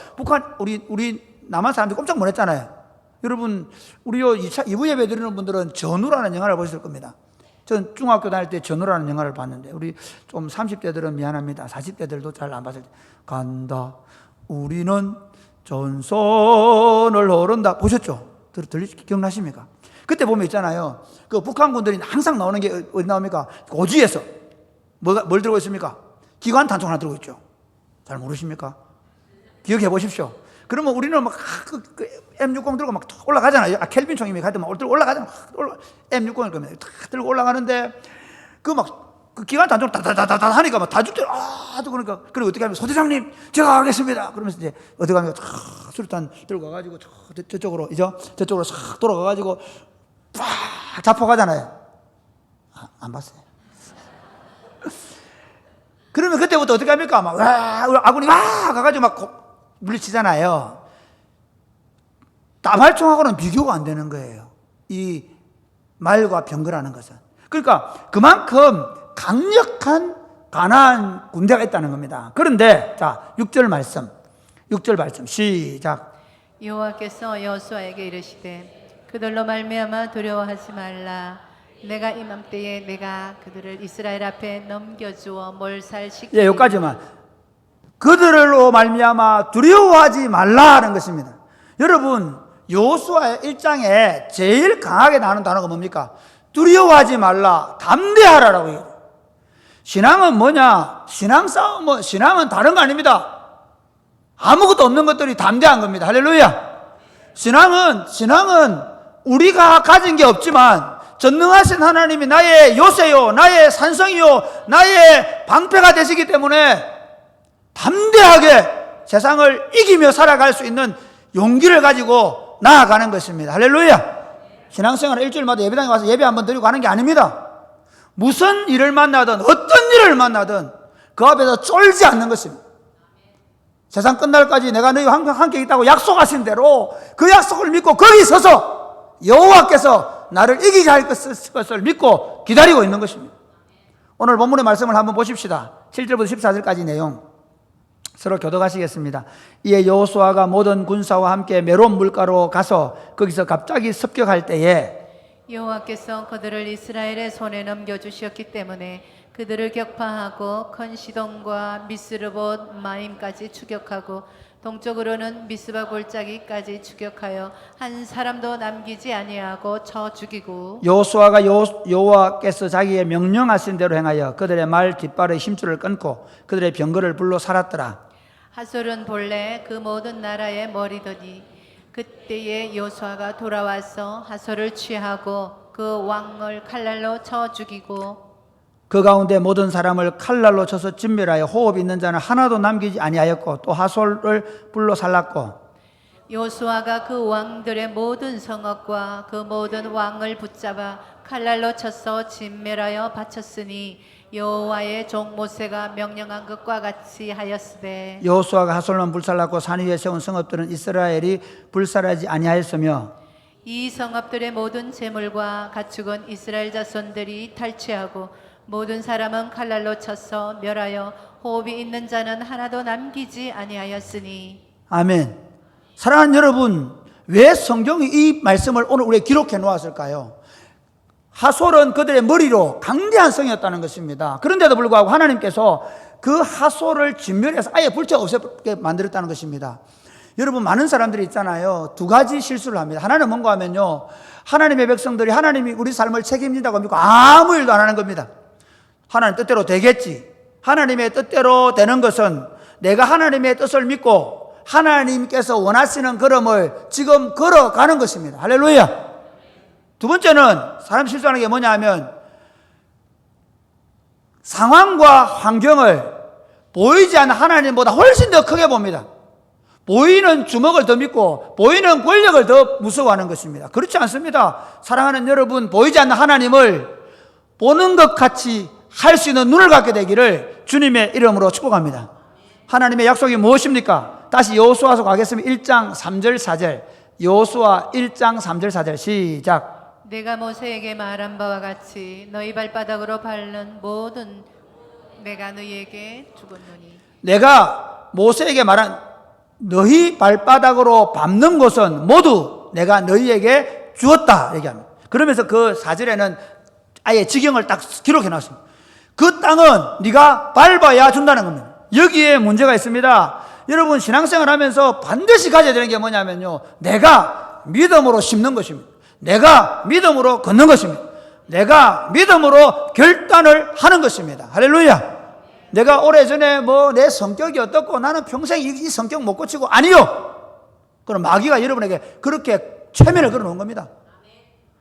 우리 남한 사람들이 꼼짝 못했잖아요. 여러분, 우리 2부 예배 드리는 분들은 전우라는 영화를 보셨을 겁니다. 전 중학교 다닐 때 전우라는 영화를 봤는데, 우리 좀 30대들은 미안합니다. 40대들도 잘 안 봤을 때, 간다 우리는 전선을 흐른다. 보셨죠? 기억나십니까? 그때 보면 있잖아요, 그 북한군들이 항상 나오는 게 어디 나옵니까? 고지에서 뭘 들고 있습니까? 기관 단총 하나 들고 있죠. 잘 모르십니까? 기억해 보십시오. 그러면 우리는 막 M60 들고 막 올라가잖아요. 켈빈 총이 가도 막 들고 올라가잖아요. M60을 그러면 탁 들고 올라가는데 그 기관 단총 다다다다 하니까 막 다 죽대. 그러니까 그리고 어떻게 하면 소대장님 제가 가겠습니다. 그러면서 이제 어떻게 하면 수류탄 들고 가가지고 저쪽으로 싹 돌아가가지고 팍 자포가잖아요. 안 봤어요. 그러면 그때부터 어떻게 합니까? 막 아군이 가가지고 막 물리치잖아요. 다발총하고는 비교가 안 되는 거예요, 이 말과 병거라는 것은. 그러니까 그만큼 강력한 가나안 군대가 있다는 겁니다. 그런데 자, 6절 말씀 시작. 여호와께서 여호수아에게 이르시되 그들로 말미암아 두려워하지 말라. 내가 이맘때에 내가 그들을 이스라엘 앞에 넘겨주어 몰살시키리니. 예, 여기까지만. 그들로 말미암아 두려워하지 말라는 것입니다. 여러분, 여호수아 1장에 제일 강하게 나오는 단어가 뭡니까? 두려워하지 말라, 담대하라라고 해요. 신앙은 뭐냐? 신앙은 다른 거 아닙니다. 아무것도 없는 것들이 담대한 겁니다. 할렐루야. 신앙은 우리가 가진 게 없지만 전능하신 하나님이 나의 요새요, 나의 산성이요, 나의 방패가 되시기 때문에 담대하게 세상을 이기며 살아갈 수 있는 용기를 가지고 나아가는 것입니다. 할렐루야. 신앙생활 일주일마다 예배당에 와서 예배 한번 드리고 가는 게 아닙니다. 무슨 일을 만나든 어떤 일을 만나든 그 앞에서 쫄지 않는 것입니다. 세상 끝날까지 내가 너희와 함께 있다고 약속하신 대로 그 약속을 믿고 거기 서서 여호와께서 나를 이기게 할 것을 믿고 기다리고 있는 것입니다. 오늘 본문의 말씀을 한번 보십시다. 7절부터 14절까지 내용 서로 교독하시겠습니다. 이에 여호수아가 모든 군사와 함께 메론 물가로 가서 거기서 갑자기 습격할 때에 여호와께서 그들을 이스라엘의 손에 넘겨주셨기 때문에 그들을 격파하고 컨시돈과 미스르봇 마임까지 추격하고 동쪽으로는 미스바 골짜기까지 추격하여 한 사람도 남기지 아니하고 쳐 죽이고 여호수아가 여호와께서 자기의 명령하신 대로 행하여 그들의 말 뒷발의 힘줄을 끊고 그들의 병거를 불로 살았더라. 하솔은 본래 그 모든 나라의 머리더니 그때에 여호수아가 돌아와서 하솔을 취하고 그 왕을 칼날로 쳐 죽이고 그 가운데 모든 사람을 칼날로 쳐서 진멸하여 호흡 있는 자는 하나도 남기지 아니하였고 또 하솔을 불로 살랐고 여호수아가 그 왕들의 모든 성읍과 그 모든 왕을 붙잡아 칼날로 쳐서 진멸하여 바쳤으니 여호와의 종 모세가 명령한 것과 같이 하였으되 여호수아가 하솔만 불살랐고 산 위에 세운 성읍들은 이스라엘이 불살하지 아니하였으며 이 성읍들의 모든 재물과 가축은 이스라엘 자손들이 탈취하고 모든 사람은 칼날로 쳐서 멸하여 호흡이 있는 자는 하나도 남기지 아니하였으니. 아멘. 사랑하는 여러분, 왜 성경이 이 말씀을 오늘 우리에게 기록해 놓았을까요? 하솔은 그들의 머리로 강대한 성이었다는 것입니다. 그런데도 불구하고 하나님께서 그 하솔을 진멸해서 아예 불체가 없게 만들었다는 것입니다. 여러분, 많은 사람들이 있잖아요. 두 가지 실수를 합니다. 하나는 뭔가 하면요, 하나님의 백성들이 하나님이 우리 삶을 책임진다고 믿고 아무 일도 안 하는 겁니다. 하나님 뜻대로 되겠지. 하나님의 뜻대로 되는 것은 내가 하나님의 뜻을 믿고 하나님께서 원하시는 걸음을 지금 걸어가는 것입니다. 할렐루야. 두 번째는 사람 실수하는 게 뭐냐 하면 상황과 환경을 보이지 않는 하나님보다 훨씬 더 크게 봅니다. 보이는 주먹을 더 믿고 보이는 권력을 더 무서워하는 것입니다. 그렇지 않습니다. 사랑하는 여러분, 보이지 않는 하나님을 보는 것 같이 할 수 있는 눈을 갖게 되기를 주님의 이름으로 축복합니다. 하나님의 약속이 무엇입니까? 다시 여호수아서 가겠습니다. 1장 3절 4절. 여호수아 1장 3절 4절 시작. 내가 모세에게 말한 바와 같이 너희 발바닥으로 밟는 모든 내가 너희에게 주겠노니. 내가 모세에게 말한 너희 발바닥으로 밟는 곳은 모두 내가 너희에게 주었다 얘기합니다. 그러면서 그 4절에는 아예 지경을 딱 기록해 놨습니다. 그 땅은 네가 밟아야 준다는 겁니다. 여기에 문제가 있습니다. 여러분, 신앙생활 하면서 반드시 가져야 되는 게 뭐냐면요, 내가 믿음으로 심는 것입니다. 내가 믿음으로 걷는 것입니다. 내가 믿음으로 결단을 하는 것입니다. 할렐루야. 내가 오래전에 내 성격이 어떻고 나는 평생 이 성격 못 고치고, 아니요. 그럼 마귀가 여러분에게 그렇게 최면을 걸어놓은 겁니다.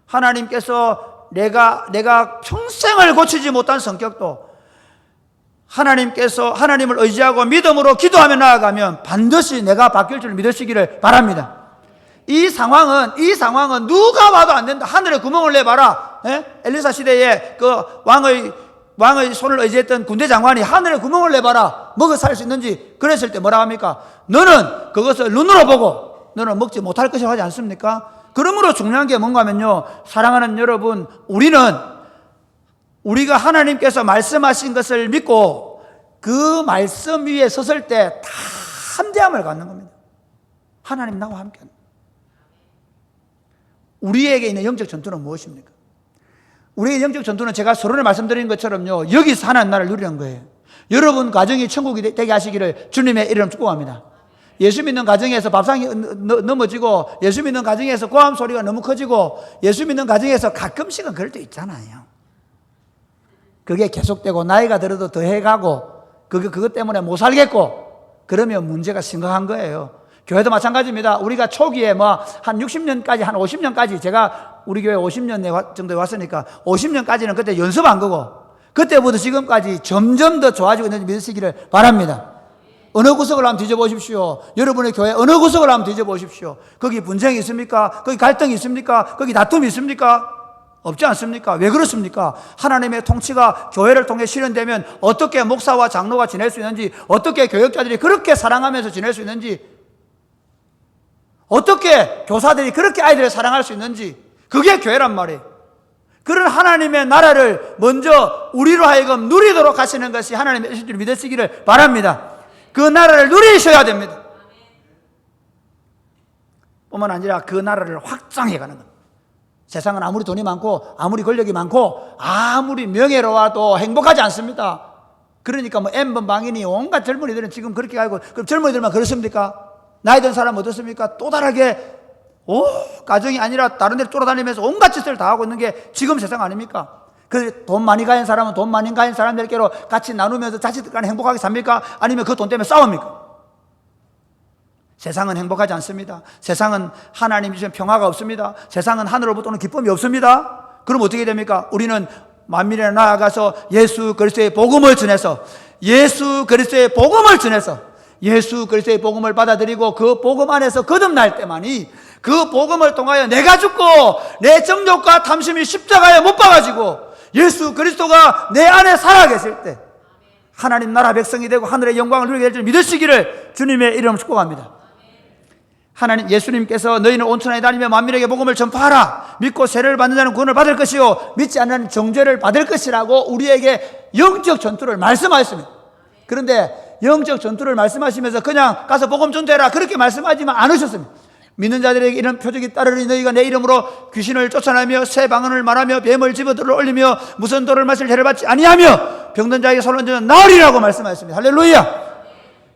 하나님께서 내가 평생을 고치지 못한 성격도 하나님께서 하나님을 의지하고 믿음으로 기도하며 나아가면 반드시 내가 바뀔 줄 믿으시기를 바랍니다. 이 상황은 누가 봐도 안 된다. 하늘에 구멍을 내봐라. 엘리사 시대에 그 왕의 손을 의지했던 군대 장관이 하늘에 구멍을 내봐라. 먹어 살 수 있는지 그랬을 때 뭐라고 합니까? 너는 그것을 눈으로 보고 너는 먹지 못할 것이라고 하지 않습니까? 그러므로 중요한 게 뭔가 하면요, 사랑하는 여러분, 우리가 하나님께서 말씀하신 것을 믿고 그 말씀 위에 섰을 때 다 함대함을 갖는 겁니다. 하나님 나와 함께 합니다. 우리에게 있는 영적 전투는 무엇입니까? 우리의 영적 전투는 제가 서론에 말씀드린 것처럼요, 여기서 하나님 나라를 누리는 거예요. 여러분 가정이 천국이 되게 하시기를 주님의 이름 축복합니다. 예수 믿는 가정에서 밥상이 넘어지고, 예수 믿는 가정에서 고함 소리가 너무 커지고, 예수 믿는 가정에서 가끔씩은 그럴 때 있잖아요. 그게 계속되고 나이가 들어도 더해가고 그것 때문에 못 살겠고, 그러면 문제가 심각한 거예요. 교회도 마찬가지입니다. 우리가 초기에 한 60년까지, 한 50년까지, 제가 우리 교회 50년 정도에 왔으니까 50년까지는 그때 연습한 거고, 그때부터 지금까지 점점 더 좋아지고 있는지 믿으시기를 바랍니다. 어느 구석을 한번 뒤져보십시오. 여러분의 교회 어느 구석을 한번 뒤져보십시오. 거기 분쟁이 있습니까? 거기 갈등이 있습니까? 거기 다툼이 있습니까? 없지 않습니까? 왜 그렇습니까? 하나님의 통치가 교회를 통해 실현되면 어떻게 목사와 장로가 지낼 수 있는지, 어떻게 교역자들이 그렇게 사랑하면서 지낼 수 있는지, 어떻게 교사들이 그렇게 아이들을 사랑할 수 있는지, 그게 교회란 말이에요. 그런 하나님의 나라를 먼저 우리로 하여금 누리도록 하시는 것이 하나님의 뜻을 믿으시기를 바랍니다. 그 나라를 누리셔야 됩니다. 뿐만 아니라 그 나라를 확장해 가는 겁니다. 세상은 아무리 돈이 많고 아무리 권력이 많고 아무리 명예로워도 행복하지 않습니다. 그러니까 N번 방인이 온갖 젊은이들은 지금 그렇게 알고, 그럼 젊은이들만 그렇습니까? 나이 든 사람 어떻습니까? 또 다르게 가정이 아니라 다른 데를 돌아다니면서 온갖 짓을 다 하고 있는 게 지금 세상 아닙니까? 그 돈 많이 가진 사람은 돈 많이 가진 사람들께로 같이 나누면서 자식들 간에 행복하게 삽니까? 아니면 그 돈 때문에 싸웁니까? 세상은 행복하지 않습니다. 세상은 하나님 주신 평화가 없습니다. 세상은 하늘로부터 오는 기쁨이 없습니다. 그럼 어떻게 됩니까? 우리는 만민에 나아가서 예수 그리스도의 복음을 전해서 예수 그리스도의 복음을 받아들이고 그 복음 안에서 거듭날 때만이, 그 복음을 통하여 내가 죽고 내 정욕과 탐심이 십자가에 못 박아지고 예수 그리스도가 내 안에 살아계실 때 하나님 나라 백성이 되고 하늘의 영광을 누리게 될 줄 믿으시기를 주님의 이름으로 축복합니다. 하나님, 예수님께서 너희는 온 천하에 다니며 만민에게 복음을 전파하라. 믿고 세례를 받는 자는 구원을 받을 것이요 믿지 않는 정죄를 받을 것이라고 우리에게 영적 전투를 말씀하셨습니다. 그런데 영적 전투를 말씀하시면서 그냥 가서 복음 전도해라 그렇게 말씀하지만 않으셨습니다. 믿는 자들에게 이런 표적이 따르니 너희가 내 이름으로 귀신을 쫓아내며 새 방언을 말하며 뱀을 집어들어 올리며 무슨 돌을 마실 해를 받지 아니하며 병든 자에게 손을 얹으면 나으리라고 말씀하셨습니다. 할렐루야.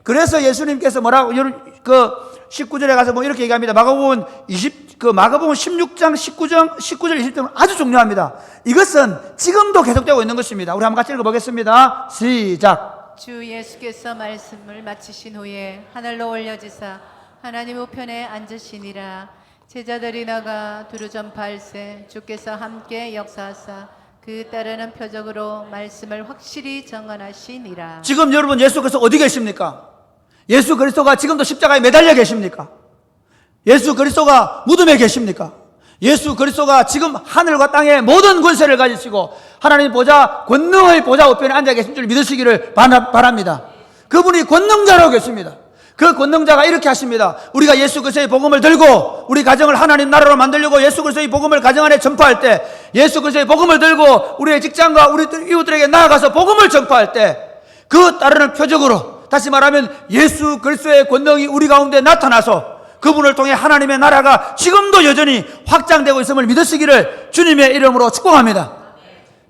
그래서 예수님께서 뭐라고 19절에 가서 이렇게 얘기합니다. 마가복음 16장 19절 20절은 아주 중요합니다. 이것은 지금도 계속되고 있는 것입니다. 우리 한번 같이 읽어보겠습니다. 시작. 주 예수께서 말씀을 마치신 후에 하늘로 올려지사 하나님 우편에 앉으시니라. 제자들이 나가 두루 전파할세 주께서 함께 역사하사 그 따르는 표적으로 말씀을 확실히 정언하시니라. 지금 여러분 예수께서 어디 계십니까? 예수 그리스도가 지금도 십자가에 매달려 계십니까? 예수 그리스도가 무덤에 계십니까? 예수 그리스도가 지금 하늘과 땅의 모든 권세를 가지시고 하나님 보좌 권능의 보좌 우편에 앉아 계신 줄 믿으시기를 바랍니다. 그분이 권능자라고 계십니다. 그 권능자가 이렇게 하십니다. 우리가 예수 그리스도의 복음을 들고 우리 가정을 하나님 나라로 만들려고 예수 그리스도의 복음을 가정 안에 전파할 때, 예수 그리스도의 복음을 들고 우리의 직장과 우리 이웃들에게 나아가서 복음을 전파할 때 그 따르는 표적으로, 다시 말하면 예수 그리스도의 권능이 우리 가운데 나타나서 그분을 통해 하나님의 나라가 지금도 여전히 확장되고 있음을 믿으시기를 주님의 이름으로 축복합니다.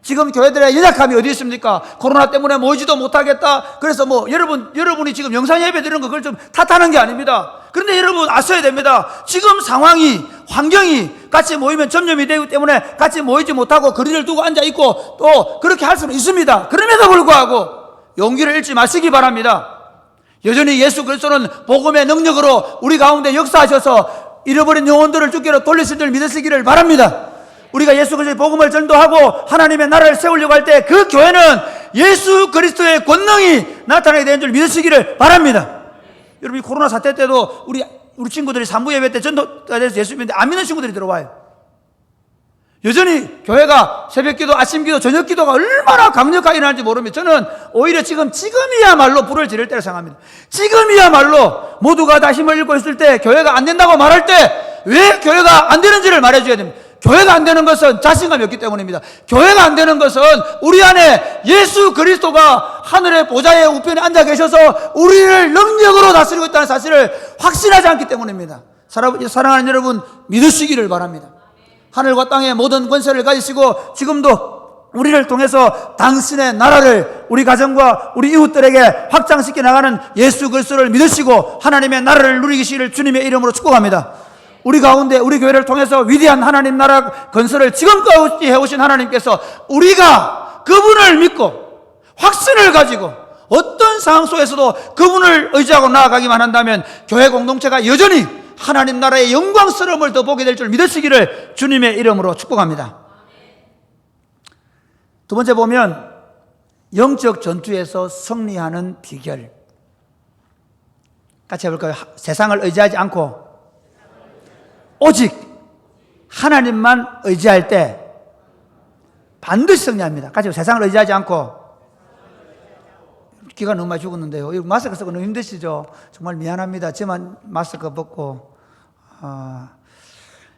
지금 교회들의 연약함이 어디 있습니까? 코로나 때문에 모이지도 못하겠다. 그래서 여러분이 지금 영상 예배 드리는 거 그걸 좀 탓하는 게 아닙니다. 그런데 여러분 아셔야 됩니다. 지금 상황이, 환경이 같이 모이면 전염이 되기 때문에 같이 모이지 못하고 거리를 두고 앉아있고 또 그렇게 할 수는 있습니다. 그럼에도 불구하고 용기를 잃지 마시기 바랍니다. 여전히 예수 그리스도는 복음의 능력으로 우리 가운데 역사하셔서 잃어버린 영혼들을 주께로 돌리실 줄 믿으시기를 바랍니다. 우리가 예수 그리스도의 복음을 전도하고 하나님의 나라를 세우려고 할 때 그 교회는 예수 그리스도의 권능이 나타나게 되는 줄 믿으시기를 바랍니다. 여러분, 이 코로나 사태 때도 우리 친구들이 산부 예배 때 전도가 돼서 예수 믿는데 안 믿는 친구들이 들어와요. 여전히 교회가 새벽기도, 아침기도, 저녁기도가 얼마나 강력하게 일어나는지 모릅니다. 저는 오히려 지금이야말로 불을 지를 때라 생각합니다. 지금이야말로 모두가 다 힘을 잃고 있을 때, 교회가 안 된다고 말할 때 왜 교회가 안 되는지를 말해줘야 됩니다. 교회가 안 되는 것은 자신감이 없기 때문입니다. 교회가 안 되는 것은 우리 안에 예수 그리스도가 하늘의 보좌의 우편에 앉아 계셔서 우리를 능력으로 다스리고 있다는 사실을 확신하지 않기 때문입니다. 사랑하는 여러분, 믿으시기를 바랍니다. 하늘과 땅의 모든 권세를 가지시고 지금도 우리를 통해서 당신의 나라를 우리 가정과 우리 이웃들에게 확장시켜 나가는 예수 그리스도를 믿으시고 하나님의 나라를 누리시기를 주님의 이름으로 축복합니다. 우리 가운데 우리 교회를 통해서 위대한 하나님 나라 건설을 지금까지 해오신 하나님께서 우리가 그분을 믿고 확신을 가지고 어떤 상황 속에서도 그분을 의지하고 나아가기만 한다면 교회 공동체가 여전히 하나님 나라의 영광스러움을 더 보게 될 줄 믿으시기를 주님의 이름으로 축복합니다. 두 번째 보면 영적 전투에서 승리하는 비결. 같이 해볼까요? 세상을 의지하지 않고 오직 하나님만 의지할 때 반드시 승리합니다. 같이 세상을 의지하지 않고. 기가 너무 많이 죽었는데요. 이거 마스크 쓰고 너무 힘드시죠? 정말 미안합니다. 저만 마스크 벗고.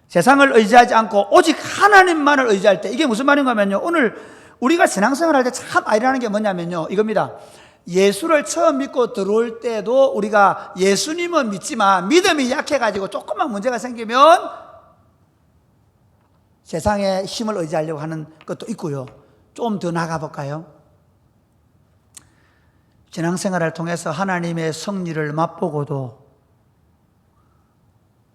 세상을 의지하지 않고 오직 하나님만을 의지할 때, 이게 무슨 말인가 하면요, 오늘 우리가 신앙생활 할 때 참 아이라는 게 뭐냐면요, 이겁니다. 예수를 처음 믿고 들어올 때도 우리가 예수님은 믿지만 믿음이 약해가지고 조금만 문제가 생기면 세상의 힘을 의지하려고 하는 것도 있고요. 좀 더 나가 볼까요? 신앙생활을 통해서 하나님의 승리를 맛보고도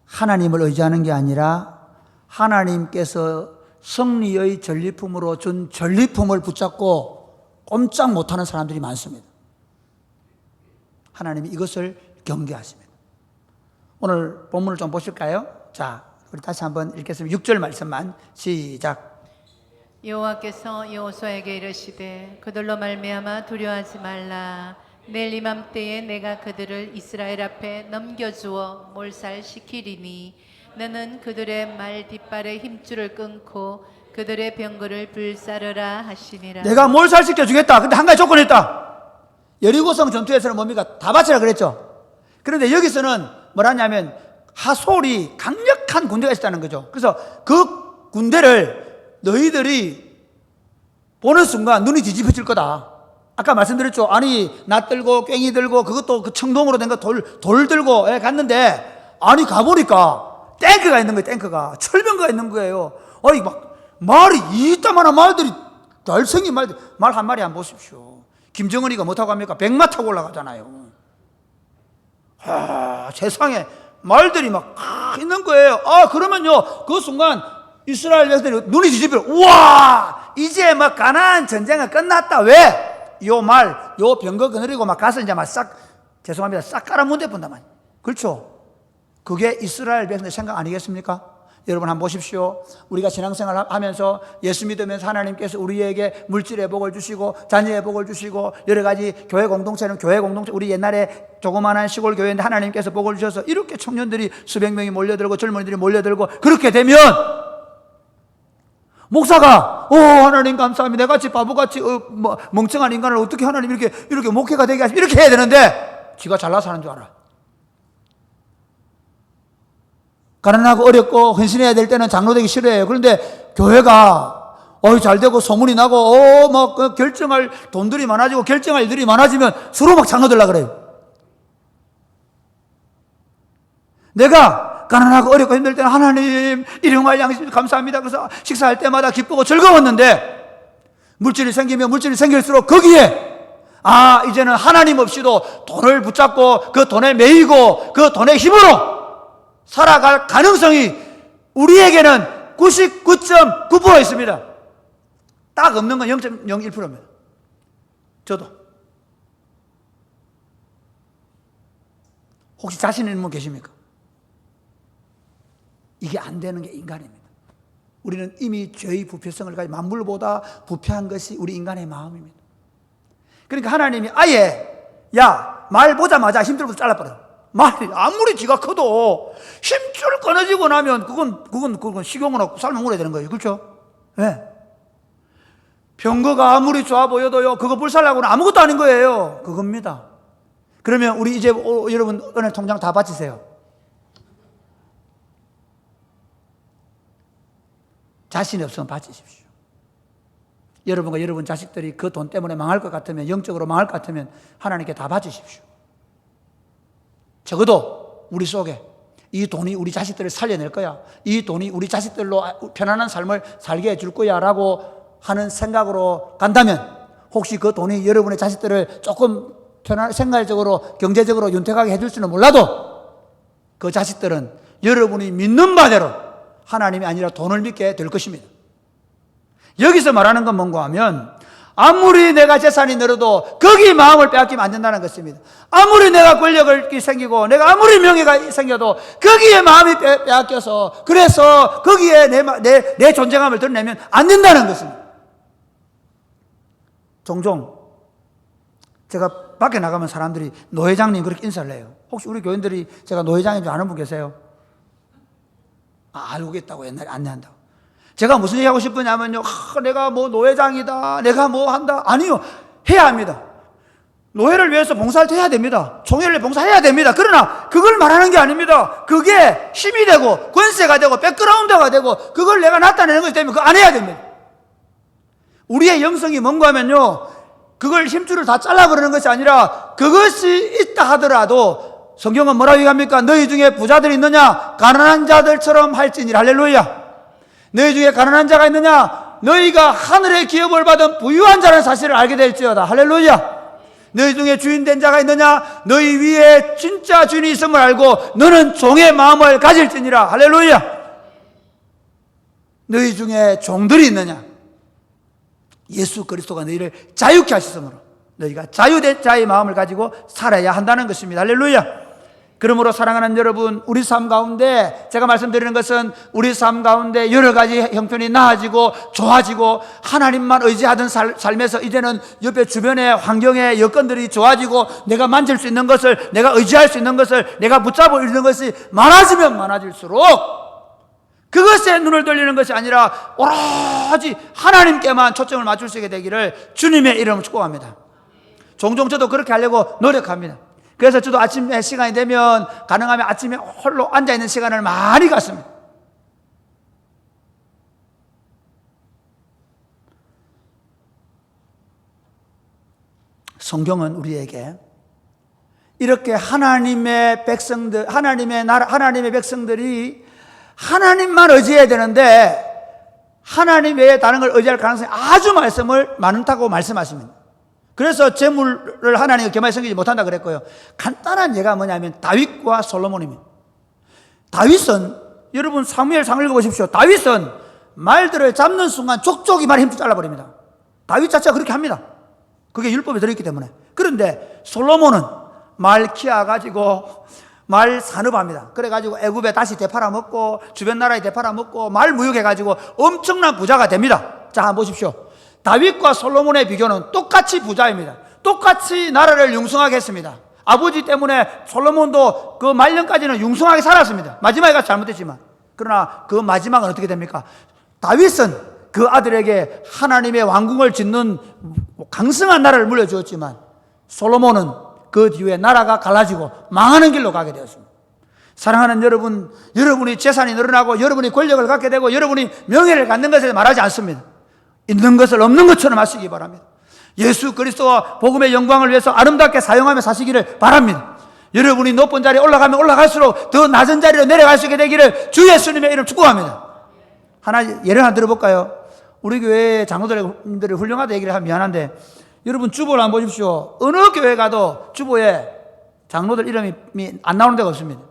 하나님을 의지하는 게 아니라 하나님께서 승리의 전리품으로 준 전리품을 붙잡고 꼼짝 못하는 사람들이 많습니다. 하나님이 이것을 경계하십니다. 오늘 본문을 좀 보실까요? 자, 우리 다시 한번 읽겠습니다. 6절 말씀만 시작. 여호와께서 여호수아에게 이르시되 그들로 말미암아 두려워하지 말라. 내일 이맘때에 내가 그들을 이스라엘 앞에 넘겨주어 몰살시키리니 너는 그들의 말 뒷발의 힘줄을 끊고 그들의 병거를 불사르라 하시니라. 내가 몰살시켜 주겠다. 근데 한 가지 조건이 있다. 여리고성 전투에서는 뭡니까? 다 바치라 그랬죠. 그런데 여기서는 뭐라냐면 하솔이 강력한 군대가 있었다는 거죠. 그래서 그 군대를 너희들이 보는 순간 눈이 뒤집어질 거다. 아까 말씀드렸죠. 아니, 낫 들고 꽹이 들고 그것도 그 청동으로 된 거 돌 들고 갔는데, 아니 가보니까 탱크가 있는 거예요. 탱크가 철병거가 있는 거예요. 아니 막 말이 이따만한 말들이, 날생긴 말들, 말 한 마리 안 보십시오. 김정은이가 뭐 타고 갑니까? 백마 타고 올라가잖아요. 세상에 말들이 막 있는 거예요. 그러면요, 그 순간 이스라엘 백성들이 눈이 뒤집혀. 우와, 이제 막 가나안 전쟁은 끝났다. 왜? 요 말, 요 병거 거느리고 막 가서 이제 막 싹, 죄송합니다, 싹 깔아문대 본단 말이에요. 그렇죠? 그게 이스라엘 백성의 생각 아니겠습니까? 여러분 한번 보십시오. 우리가 신앙생활 하면서 예수 믿으면서 하나님께서 우리에게 물질의 복을 주시고 자녀의 복을 주시고 여러 가지 교회 공동체는 교회 공동체, 우리 옛날에 조그마한 시골 교회인데 하나님께서 복을 주셔서 이렇게 청년들이 수백 명이 몰려들고 젊은이들이 몰려들고 그렇게 되면 목사가 하나님 감사합니다. 내같이 바보같이 멍청한 인간을 어떻게 하나님 이렇게 목회가 되게 하시면 이렇게 해야 되는데 지가 잘나서 하는 줄 알아. 가난하고 어렵고 헌신해야 될 때는 장로 되기 싫어해요. 그런데 교회가 잘 되고 소문이 나고 막 결정할 돈들이 많아지고 결정할 일들이 많아지면 서로 막 장로 되려고 그래요. 내가 가난하고 어렵고 힘들 때는 하나님 일용할 양식 감사합니다. 그래서 식사할 때마다 기쁘고 즐거웠는데 물질이 생기면 물질이 생길수록 거기에 이제는 하나님 없이도 돈을 붙잡고 그 돈에 매이고 그 돈의 힘으로 살아갈 가능성이 우리에게는 99.9% 있습니다. 딱 없는 건 0.01%입니다. 저도. 혹시 자신 있는 분 계십니까? 이게 안 되는 게 인간입니다. 우리는 이미 죄의 부패성을 가지고 만물보다 부패한 것이 우리 인간의 마음입니다. 그러니까 하나님이 아예 말 보자마자 힘줄부터 잘라버려. 말이 아무리 지가 커도 힘줄 끊어지고 나면 그건 식용으로 삶은 물어야 되는 거예요. 그렇죠? 네. 병거가 아무리 좋아 보여도요, 그거 불살라고는 아무것도 아닌 거예요. 그겁니다. 그러면 우리 이제 여러분 은혜 통장 다 바치세요. 자신이 없으면 바치십시오. 여러분과 여러분 자식들이 그 돈 때문에 망할 것 같으면, 영적으로 망할 것 같으면 하나님께 다 바치십시오. 적어도 우리 속에 이 돈이 우리 자식들을 살려낼 거야, 이 돈이 우리 자식들로 편안한 삶을 살게 해줄 거야 라고 하는 생각으로 간다면 혹시 그 돈이 여러분의 자식들을 조금 생활적으로 경제적으로 윤택하게 해줄 수는 몰라도 그 자식들은 여러분이 믿는 바대로 하나님이 아니라 돈을 믿게 될 것입니다. 여기서 말하는 건 뭔가 하면 아무리 내가 재산이 늘어도 거기 마음을 빼앗기면 안 된다는 것입니다. 아무리 내가 권력이 생기고 내가 아무리 명예가 생겨도 거기에 마음이 빼앗겨서 그래서 거기에 내 존재감을 드러내면 안 된다는 것입니다. 종종 제가 밖에 나가면 사람들이 노회장님 그렇게 인사를 해요. 혹시 우리 교인들이 제가 노회장인 줄 아는 분 계세요? 알고 계다고 옛날에 안내한다고. 제가 무슨 얘기하고 싶으냐면요, 내가 뭐 노회장이다, 내가 뭐 한다. 아니요, 해야 합니다. 노회를 위해서 봉사할 때 해야 됩니다. 총회를 봉사해야 됩니다. 그러나 그걸 말하는 게 아닙니다. 그게 힘이 되고 권세가 되고 백그라운드가 되고 그걸 내가 나타내는 것이 되면 그거 안 해야 됩니다. 우리의 영성이 뭔가 하면요, 그걸 힘줄을 다 잘라버리는 것이 아니라 그것이 있다 하더라도 성경은 뭐라고 얘기합니까? 너희 중에 부자들이 있느냐? 가난한 자들처럼 할지니라. 할렐루야. 너희 중에 가난한 자가 있느냐? 너희가 하늘의 기업을 받은 부유한 자라는 사실을 알게 될지어다. 할렐루야. 너희 중에 주인된 자가 있느냐? 너희 위에 진짜 주인이 있음을 알고 너는 종의 마음을 가질지니라. 할렐루야. 너희 중에 종들이 있느냐? 예수 그리스도가 너희를 자유케 하셨으므로 너희가 자유된 자의 마음을 가지고 살아야 한다는 것입니다. 할렐루야. 그러므로 사랑하는 여러분, 우리 삶 가운데 제가 말씀드리는 것은 우리 삶 가운데 여러 가지 형편이 나아지고 좋아지고 하나님만 의지하던 삶에서 이제는 옆에 주변의 환경의 여건들이 좋아지고 내가 만질 수 있는 것을, 내가 의지할 수 있는 것을, 내가 붙잡을 수 있는 것이 많아지면 많아질수록 그것에 눈을 돌리는 것이 아니라 오로지 하나님께만 초점을 맞출 수 있게 되기를 주님의 이름으로 축복합니다. 종종 저도 그렇게 하려고 노력합니다. 그래서 저도 아침에 시간이 되면 가능하면 아침에 홀로 앉아있는 시간을 많이 갖습니다. 성경은 우리에게 이렇게 하나님의 백성들, 하나님의 나라, 하나님의 백성들이 하나님만 의지해야 되는데 하나님 외에 다른 걸 의지할 가능성이 아주 많다고 말씀하십니다. 그래서 재물을 하나님과 겸하여 섬기지 못한다 그랬고요. 간단한 예가 뭐냐면 다윗과 솔로몬입니다. 다윗은 여러분 사무엘상 읽어보십시오. 다윗은 말들을 잡는 순간 족족이 말에 힘줄 잘라버립니다. 다윗 자체가 그렇게 합니다. 그게 율법에 들어있기 때문에. 그런데 솔로몬은 말 키워가지고 말 산업합니다. 그래가지고 애굽에 다시 되팔아먹고 주변 나라에 되팔아먹고 말 무역해가지고 엄청난 부자가 됩니다. 자, 한번 보십시오. 다윗과 솔로몬의 비교는 똑같이 부자입니다. 똑같이 나라를 융성하게 했습니다. 아버지 때문에 솔로몬도 그 말년까지는 융성하게 살았습니다. 마지막에 가서 잘못했지만. 그러나 그 마지막은 어떻게 됩니까? 다윗은 그 아들에게 하나님의 왕궁을 짓는 강성한 나라를 물려주었지만 솔로몬은 그 뒤에 나라가 갈라지고 망하는 길로 가게 되었습니다. 사랑하는 여러분, 여러분이 재산이 늘어나고 여러분이 권력을 갖게 되고 여러분이 명예를 갖는 것에 말하지 않습니다. 있는 것을 없는 것처럼 하시기 바랍니다. 예수 그리스도와 복음의 영광을 위해서 아름답게 사용하며 사시기를 바랍니다. 여러분이 높은 자리에 올라가면 올라갈수록 더 낮은 자리로 내려갈 수 있게 되기를 주 예수님의 이름 축복합니다. 예를 하나 들어볼까요? 우리 교회 장로들이 훌륭하다 얘기를 하면 미안한데 여러분 주보를 한번 보십시오. 어느 교회 가도 주보에 장로들 이름이 안 나오는 데가 없습니다.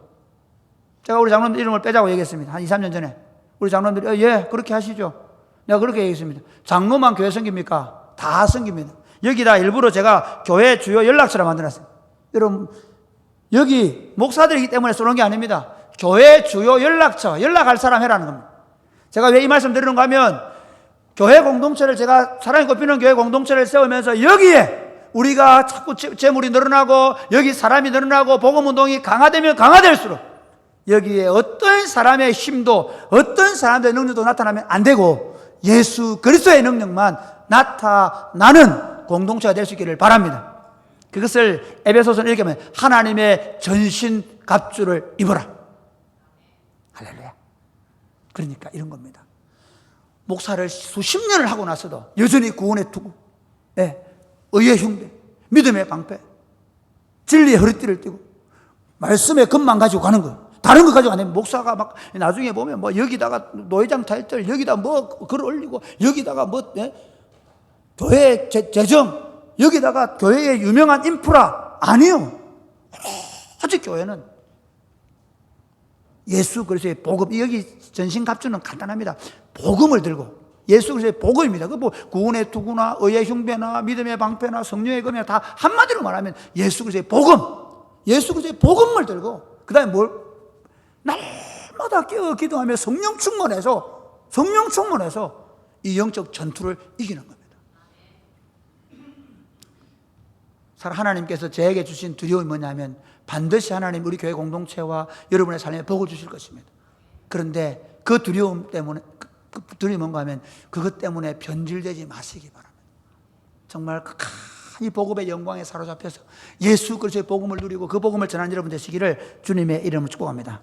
제가 우리 장로들 이름을 빼자고 얘기했습니다. 한 2, 3년 전에. 우리 장로들이 예 그렇게 하시죠. 내가 그렇게 얘기했습니다. 장로만 교회 섬깁니까? 다 섬깁니다. 여기다 일부러 제가 교회 주요 연락처를 만들었어요. 여러분 여기 목사들이기 때문에 쏘는 게 아닙니다. 교회 주요 연락처, 연락할 사람 해라는 겁니다. 제가 왜 이 말씀 드리는가 하면 교회 공동체를 제가 사랑이 꼽히는 교회 공동체를 세우면서 여기에 우리가 자꾸 재물이 늘어나고 여기 사람이 늘어나고 복음운동이 강화되면 강화될수록 여기에 어떤 사람의 힘도 어떤 사람의 능력도 나타나면 안 되고 예수 그리스도의 능력만 나타나는 공동체가 될 수 있기를 바랍니다. 그것을 에베소서는 이렇게 하면 하나님의 전신 갑주를 입어라. 할렐루야. 그러니까 이런 겁니다. 목사를 수십 년을 하고 나서도 여전히 구원의 투구, 의의 흉배, 믿음의 방패, 진리의 허리띠를 띠고 말씀의 것만 가지고 가는 거예요. 다른 거 가지고 안 되면 목사가 막 나중에 보면 뭐 여기다가 노회장 타이틀, 여기다 뭐 글 올리고 여기다가 뭐 교회 재정, 여기다가 교회의 유명한 인프라 아니요. 오직 교회는 예수 그리스도의 복음, 여기 전신갑주는 간단합니다. 복음을 들고 예수 그리스도의 복음입니다. 그 뭐 구원의 투구나 의의 흉배나 믿음의 방패나 성령의 검이나 다 한마디로 말하면 예수 그리스도의 복음, 예수 그리스도의 복음을 들고 그다음에 뭘 날마다 깨어 기도하며 성령 충만해서 이 영적 전투를 이기는 겁니다. 하나님께서 저에게 주신 두려움이 뭐냐면 반드시 하나님 우리 교회 공동체와 여러분의 삶에 복을 주실 것입니다. 그런데 그 두려움 때문에 두려움이 뭔가 하면 그것 때문에 변질되지 마시기 바랍니다. 정말 이 복음의 영광에 사로잡혀서 예수 그리스도의 복음을 누리고 그 복음을 전하는 여러분 되시기를 주님의 이름으로 축복합니다.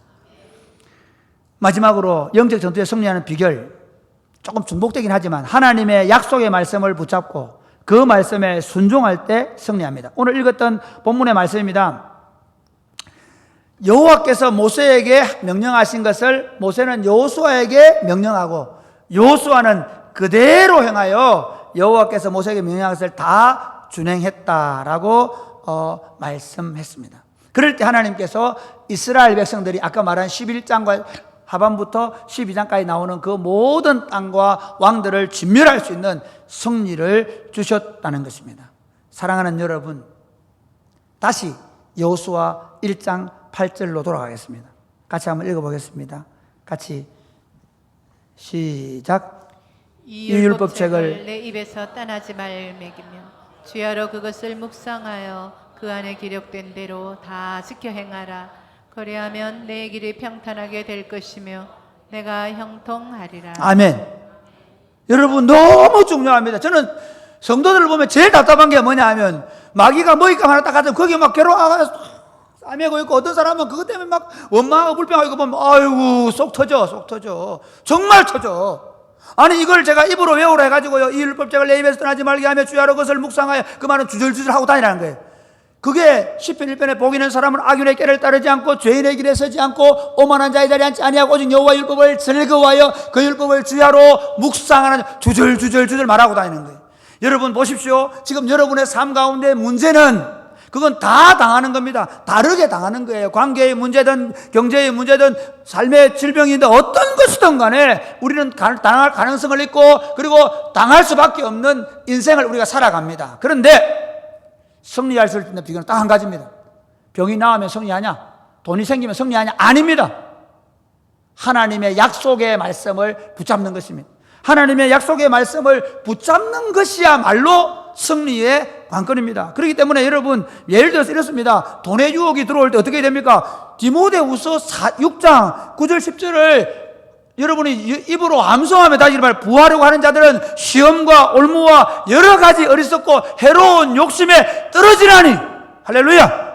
마지막으로 영적 전투에 승리하는 비결, 조금 중복되긴 하지만 하나님의 약속의 말씀을 붙잡고 그 말씀에 순종할 때 승리합니다. 오늘 읽었던 본문의 말씀입니다. 여호와께서 모세에게 명령하신 것을 모세는 여호수아에게 명령하고 여호수아는 그대로 행하여 여호와께서 모세에게 명령한 것을 다 준행했다라고 말씀했습니다. 그럴 때 하나님께서 이스라엘 백성들이 아까 말한 11장과 하반부터 12장까지 나오는 그 모든 땅과 왕들을 진멸할 수 있는 승리를 주셨다는 것입니다. 사랑하는 여러분, 다시 여호수아 1장 8절로 돌아가겠습니다. 같이 한번 읽어보겠습니다. 같이 시작. 이 율법책을 내 입에서 떠나지 말 먹이며 주야로 그것을 묵상하여 그 안에 기록된 대로 다 지켜 행하라. 그리하면 내 길이 평탄하게 될 것이며 내가 형통하리라. 아멘. 여러분 너무 중요합니다. 저는 성도들을 보면 제일 답답한 게 뭐냐 하면 마귀가 먹잇감 하나 딱 가지고 거기에 막 괴로워서 싸매고 있고 어떤 사람은 그것 때문에 막 원망하고 불평하고 보면 아이고 속 터져 정말 터져. 아니 이걸 제가 입으로 외우라 해가지고요 이 율법책을 내 입에서 떠나지 말게 하며 주야로 그것을 묵상하여 그 말은 주절주절 하고 다니라는 거예요. 그게 10편 1편에 복 있는 사람은 악인의 길을 따르지 않고 죄인의 길에 서지 않고 오만한 자의 자리에 앉지 아니하고 오직 여호와 율법을 즐거워하여 그 율법을 주야로 묵상하는 주절 말하고 다니는 거예요. 여러분 보십시오. 지금 여러분의 삶 가운데 문제는 그건 다 당하는 겁니다. 다르게 당하는 거예요. 관계의 문제든 경제의 문제든 삶의 질병이든 어떤 것이든 간에 우리는 당할 가능성을 있고 그리고 당할 수밖에 없는 인생을 우리가 살아갑니다. 그런데 승리할 수 있는 비결은 딱 한 가지입니다. 병이 나으면 승리하냐? 돈이 생기면 승리하냐? 아닙니다. 하나님의 약속의 말씀을 붙잡는 것입니다. 하나님의 약속의 말씀을 붙잡는 것이야말로 승리의 관건입니다. 그렇기 때문에 여러분, 예를 들어서 이렇습니다. 돈의 유혹이 들어올 때 어떻게 됩니까? 디모데후서 6장 9절 10절을 여러분이 입으로 암송하며 다시 말 부하려고 하는 자들은 시험과 올무와 여러 가지 어리석고 해로운 욕심에 떨어지라니. 할렐루야.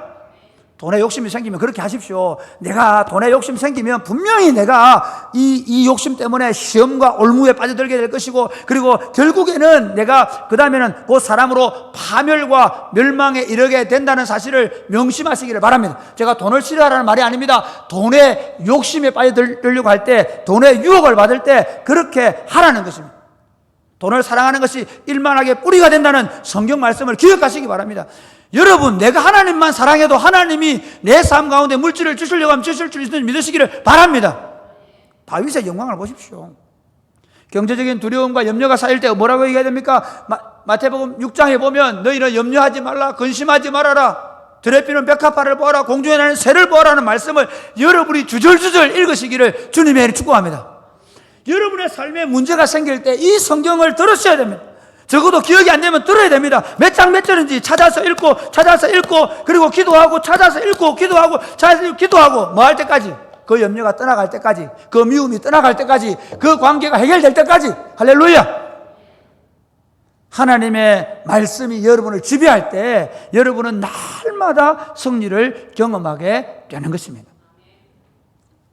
돈에 욕심이 생기면 그렇게 하십시오. 내가 돈에 욕심 생기면 분명히 내가 이 욕심 때문에 시험과 올무에 빠져들게 될 것이고, 그리고 결국에는 내가 그 다음에는 그 사람으로 파멸과 멸망에 이르게 된다는 사실을 명심하시기를 바랍니다. 제가 돈을 싫어하라는 말이 아닙니다. 돈에 욕심에 빠져들려고 할 때, 돈의 유혹을 받을 때 그렇게 하라는 것입니다. 돈을 사랑하는 것이 일만하게 뿌리가 된다는 성경 말씀을 기억하시기 바랍니다. 여러분, 내가 하나님만 사랑해도 하나님이 내 삶 가운데 물질을 주시려고 하면 주실 줄 있는 믿으시기를 바랍니다. 다윗의 영광을 보십시오. 경제적인 두려움과 염려가 쌓일 때 뭐라고 얘기해야 됩니까? 마태복음 6장에 보면 너희는 염려하지 말라, 근심하지 말아라, 들에 피는 벽화파를 보아라, 공중에 나는 새를 보아라는 말씀을 여러분이 주절주절 읽으시기를 주님의 이름으로 축복합니다. 여러분의 삶에 문제가 생길 때 이 성경을 들으셔야 됩니다. 적어도 기억이 안 되면 들어야 됩니다. 몇 장 몇 절인지 찾아서 읽고 그리고 기도하고 찾아서 읽고 기도하고 찾아서 기도하고 뭐 할 때까지? 그 염려가 떠나갈 때까지, 그 미움이 떠나갈 때까지, 그 관계가 해결될 때까지. 할렐루야. 하나님의 말씀이 여러분을 지배할 때 여러분은 날마다 승리를 경험하게 되는 것입니다.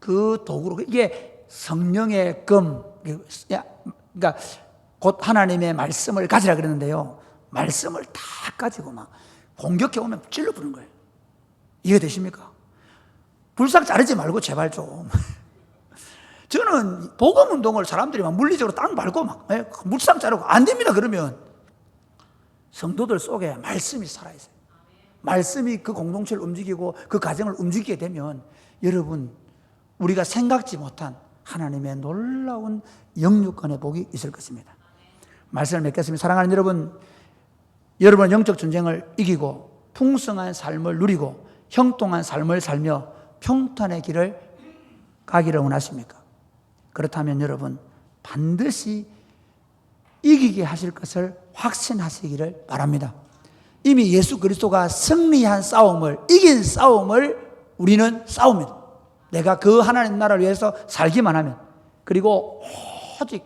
그 도구로, 이게 성령의 금, 그러니까 곧 하나님의 말씀을 가지라 그랬는데요, 말씀을 다 가지고 막 공격해 오면 찔러부는 거예요. 이해되십니까? 불상 자르지 말고 제발 좀. 저는 복음운동을 사람들이 막 물리적으로 땅 밟고 막 물상 자르고 안 됩니다. 그러면 성도들 속에 말씀이 살아있어요. 말씀이 그 공동체를 움직이고 그 가정을 움직이게 되면 여러분, 우리가 생각지 못한 하나님의 놀라운 영육간의 복이 있을 것입니다. 말씀을 맺겠습니다. 사랑하는 여러분, 여러분은 영적 전쟁을 이기고 풍성한 삶을 누리고 형통한 삶을 살며 평탄의 길을 가기를 원하십니까? 그렇다면 여러분, 반드시 이기게 하실 것을 확신하시기를 바랍니다. 이미 예수 그리스도가 승리한 싸움을, 이긴 싸움을 우리는 싸웁니다. 내가 그 하나님 나라를 위해서 살기만 하면, 그리고 오직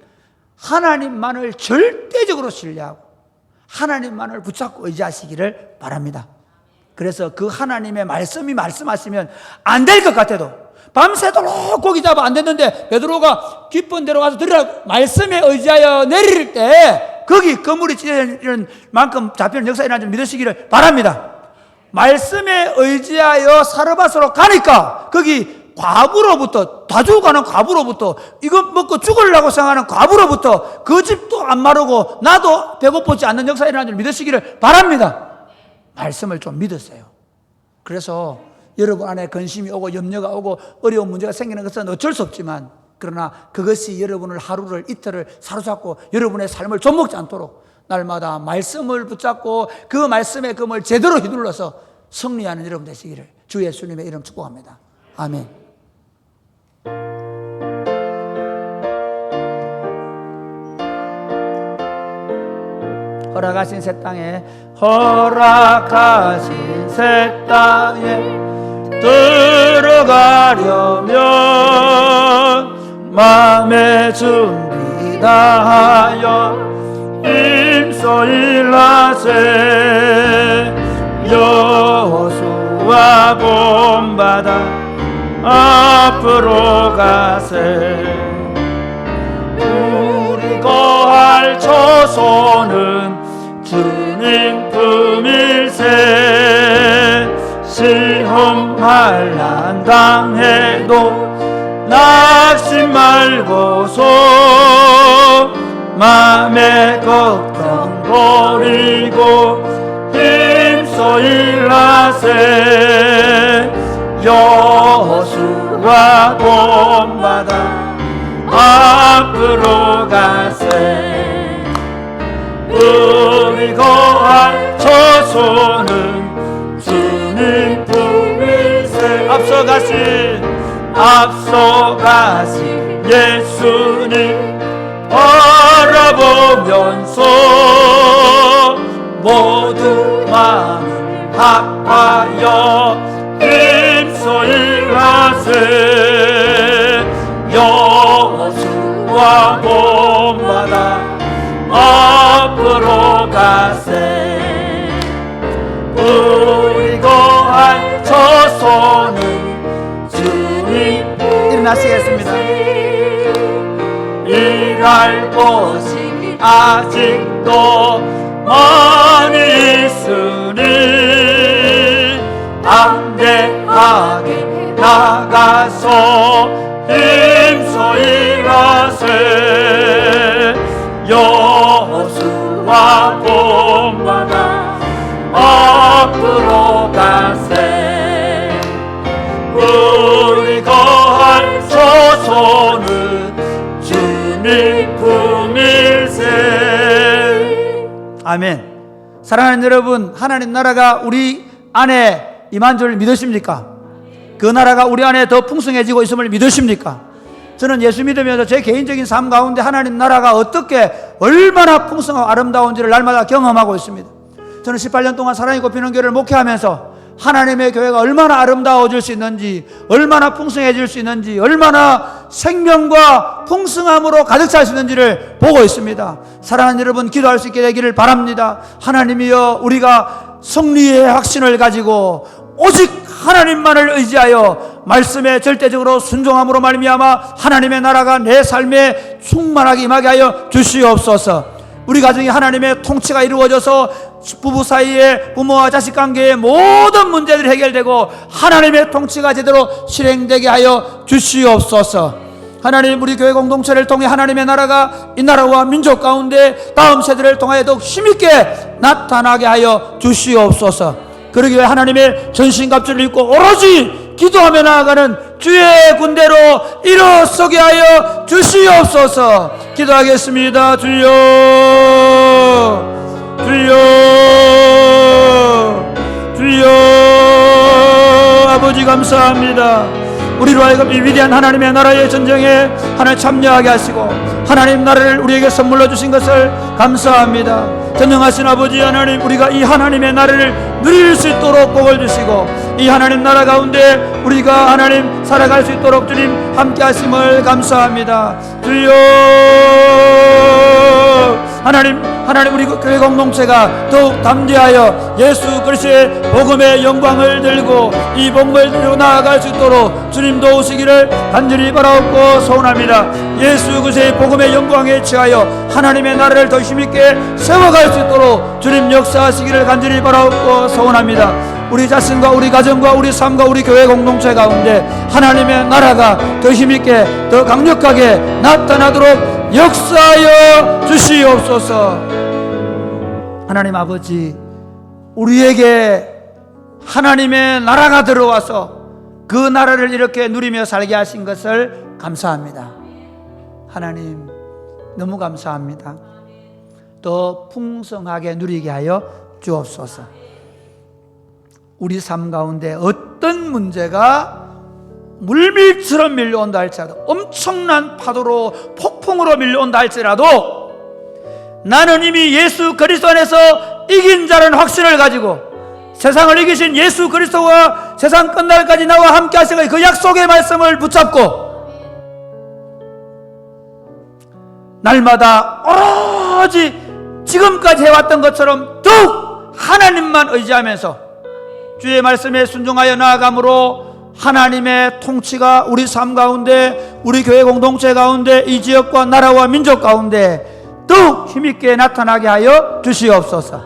하나님만을 절대적으로 신뢰하고 하나님만을 붙잡고 의지하시기를 바랍니다. 그래서 그 하나님의 말씀이 말씀하시면 안 될 것 같아도, 밤새도록 고기 잡아 안 됐는데 베드로가 깊은 데로 가서 들으라 말씀에 의지하여 내릴 때 거기 그물이 찢어지는 만큼 잡히는 역사가 일어나는 줄 믿으시기를 바랍니다. 말씀에 의지하여 사르밧으로 가니까 거기 과부로부터, 다 죽어가는 과부로부터, 이거 먹고 죽으려고 생각하는 과부로부터 그 집도 안 마르고 나도 배고프지 않는 역사가 일어나는 줄 믿으시기를 바랍니다. 말씀을 좀 믿으세요. 그래서 여러분 안에 근심이 오고 염려가 오고 어려운 문제가 생기는 것은 어쩔 수 없지만, 그러나 그것이 여러분을 하루를 이틀을 사로잡고 여러분의 삶을 좀먹지 않도록 날마다 말씀을 붙잡고 그 말씀의 금을 제대로 휘둘러서 승리하는 여러분 되시기를 주 예수님의 이름 축복합니다. 아멘. 허락하신 새 땅에, 허락하신 새 땅에 들어가려면 마음의 준비 다하여 임소일하세. 여호수아 본받아 앞으로 가세. 우리 거할 조소는 주님 품일세. 시험 환난 당해도 낙심 말고서 마음의 걱정 버리고 힘써 일하세 여호수아 본받아 앞으로 가세 우리 거할 저소는 주님 품일세 앞서가신 예수님 바라보면서 모두 마음 합하여 힘써 일하세 여호수아 본받아 앞으로 가세 우리 거할 저소는 주님 일어나시겠습니다. 일할 곳이 아직도 많이 있으니 담대하게 나가서 힘써 일하세 여호수아 본받아 앞으로 가세 우리 거할 저소는 주님 품일세. 아멘. 사랑하는 여러분, 하나님 나라가 우리 안에 임한 줄 믿으십니까? 그 나라가 우리 안에 더 풍성해지고 있음을 믿으십니까? 저는 예수 믿으면서 제 개인적인 삶 가운데 하나님 나라가 어떻게 얼마나 풍성하고 아름다운지를 날마다 경험하고 있습니다. 저는 18년 동안 사랑이 꽃피는 교회를 목회하면서 하나님의 교회가 얼마나 아름다워질 수 있는지, 얼마나 풍성해질 수 있는지, 얼마나 생명과 풍성함으로 가득 찰 수 있는지를 보고 있습니다. 사랑하는 여러분, 기도할 수 있게 되기를 바랍니다. 하나님이여, 우리가 승리의 확신을 가지고 오직 하나님만을 의지하여 말씀에 절대적으로 순종함으로 말미암아 하나님의 나라가 내 삶에 충만하게 임하게 하여 주시옵소서. 우리 가정에 하나님의 통치가 이루어져서 부부 사이에 부모와 자식 관계의 모든 문제들이 해결되고 하나님의 통치가 제대로 실행되게 하여 주시옵소서. 하나님, 우리 교회 공동체를 통해 하나님의 나라가 이 나라와 민족 가운데 다음 세대를 통하여 더욱 힘있게 나타나게 하여 주시옵소서. 그러기 위해 하나님의 전신갑주를 입고 오로지 기도하며 나아가는 주의 군대로 일어서게 하여 주시옵소서. 기도하겠습니다. 주여, 주여, 주여. 아버지 감사합니다. 우리로 하여금 이 위대한 하나님의 나라의 전쟁에 하나님 참여하게 하시고 하나님 나라를 우리에게 선물로 주신 것을 감사합니다. 전능하신 아버지 하나님, 우리가 이 하나님의 나라를 누릴 수 있도록 복을 주시고 이 하나님 나라 가운데 우리가 하나님 살아갈 수 있도록 주님 함께 하심을 감사합니다. 주여, 하나님 우리 교회 공동체가 더욱 담대하여 예수 그리스도의 복음의 영광을 들고 이 복음을 들고 나아갈 수 있도록 주님 도우시기를 간절히 바라옵고 소원합니다. 예수 그리스도의 복음의 영광에 취하여 하나님의 나라를 더 힘있게 세워갈 수 있도록 주님 역사하시기를 간절히 바라옵고 소원합니다. 우리 자신과 우리 가정과 우리 삶과 우리 교회 공동체 가운데 하나님의 나라가 더 힘있게 더 강력하게 나타나도록 역사하여 주시옵소서. 하나님 아버지, 우리에게 하나님의 나라가 들어와서 그 나라를 이렇게 누리며 살게 하신 것을 감사합니다. 하나님 너무 감사합니다. 더 풍성하게 누리게 하여 주옵소서. 우리 삶 가운데 어떤 문제가 물밀처럼 밀려온다 할지라도, 엄청난 파도로 폭풍으로 밀려온다 할지라도 나는 이미 예수 그리스도 안에서 이긴 자라는 확신을 가지고 세상을 이기신 예수 그리스도와 세상 끝날까지 나와 함께 하시는 그 약속의 말씀을 붙잡고 날마다 오로지 지금까지 해왔던 것처럼 더욱 하나님만 의지하면서 주의 말씀에 순종하여 나아감으로 하나님의 통치가 우리 삶 가운데, 우리 교회 공동체 가운데, 이 지역과 나라와 민족 가운데 더욱 힘있게 나타나게 하여 주시옵소서.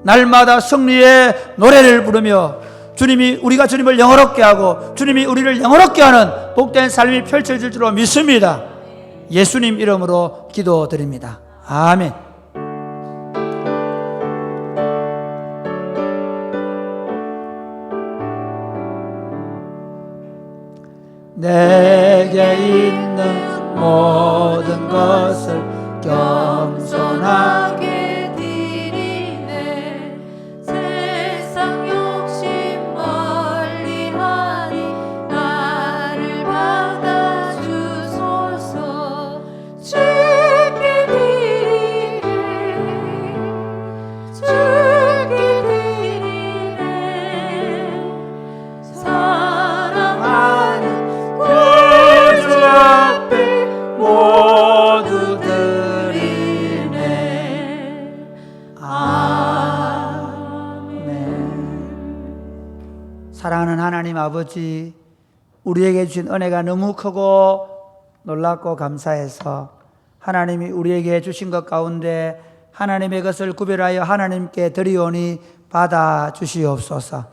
날마다 승리의 노래를 부르며 주님이, 우리가 주님을 영화롭게 하고 주님이 우리를 영화롭게 하는 복된 삶이 펼쳐질 줄로 믿습니다. 예수님 이름으로 기도드립니다. 아멘. 내게 있는 모든 것을 겸손하게 겸손하게 드리네. 세상 욕심 멀리하니 나를 받아주소서. 주께 드리네, 주께 드리네. 사랑하는 구주 앞에 모두 드리네. 아멘. 사랑하는 하나님 아버지, 우리에게 주신 은혜가 너무 크고 놀랍고 감사해서 하나님이 우리에게 주신 것 가운데 하나님의 것을 구별하여 하나님께 드리오니 받아 주시옵소서.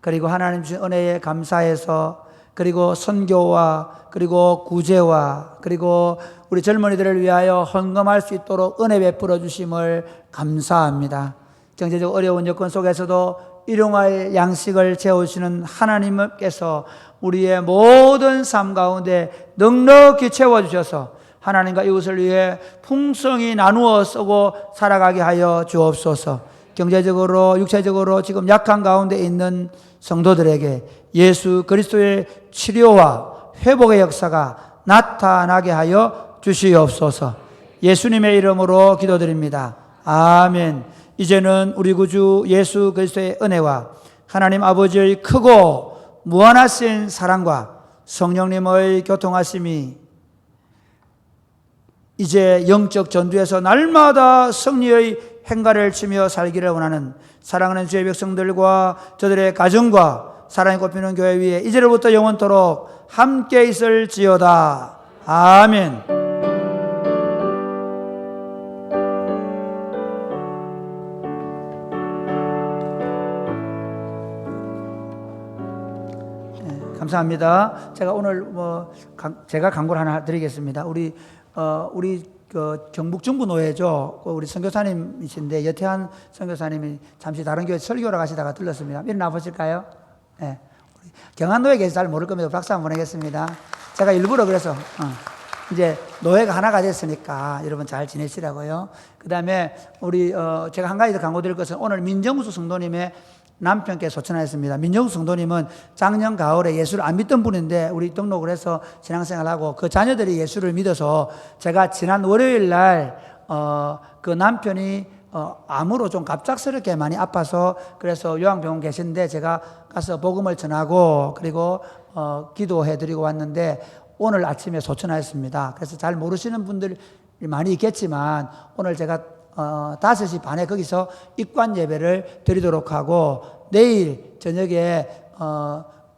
그리고 하나님 주신 은혜에 감사해서 그리고 선교와 그리고 구제와 그리고 우리 젊은이들을 위하여 헌금할 수 있도록 은혜 베풀어 주심을 감사합니다. 경제적 어려운 여건 속에서도 일용할 양식을 채우시는 하나님께서 우리의 모든 삶 가운데 넉넉히 채워주셔서 하나님과 이웃을 위해 풍성히 나누어 쓰고 살아가게 하여 주옵소서. 경제적으로 육체적으로 지금 약한 가운데 있는 성도들에게 예수 그리스도의 치료와 회복의 역사가 나타나게 하여 주시옵소서. 예수님의 이름으로 기도드립니다. 아멘. 이제는 우리 구주 예수 그리스도의 은혜와 하나님 아버지의 크고 무한하신 사랑과 성령님의 교통하심이 이제 영적 전투에서 날마다 승리의 행가를 치며 살기를 원하는 사랑하는 주의 백성들과 저들의 가정과 사랑이 꽃피는 교회 위에 이제로부터 영원토록 함께 있을지어다. 아멘. 감사합니다. 제가 오늘 제가 광고를 하나 드리겠습니다. 우리 그 경북정부 노회죠. 우리 선교사님이신데 여태한 선교사님이 잠시 다른 교회 설교를 가시다가 들렀습니다. 일어나 보실까요? 네. 경안노회 계셔서 잘 모를 겁니다. 박수 한번 보내겠습니다. 제가 일부러 그래서 이제 노회가 하나가 됐으니까 여러분 잘 지내시라고요. 그 다음에 우리 제가 한 가지 더 광고 드릴 것은 오늘 민정수 성도님의 남편께 소천하였습니다. 민정수 성도님은 작년 가을에 예수를 안 믿던 분인데 우리 등록을 해서 신앙생활하고 그 자녀들이 예수를 믿어서 제가 지난 월요일 날 그 남편이 암으로 좀 갑작스럽게 많이 아파서 그래서 요양병원 계신데 제가 가서 복음을 전하고 그리고 기도해 드리고 왔는데 오늘 아침에 소천하였습니다. 그래서 잘 모르시는 분들이 많이 있겠지만 오늘 제가 5시 반에 거기서 입관 예배를 드리도록 하고 내일 저녁에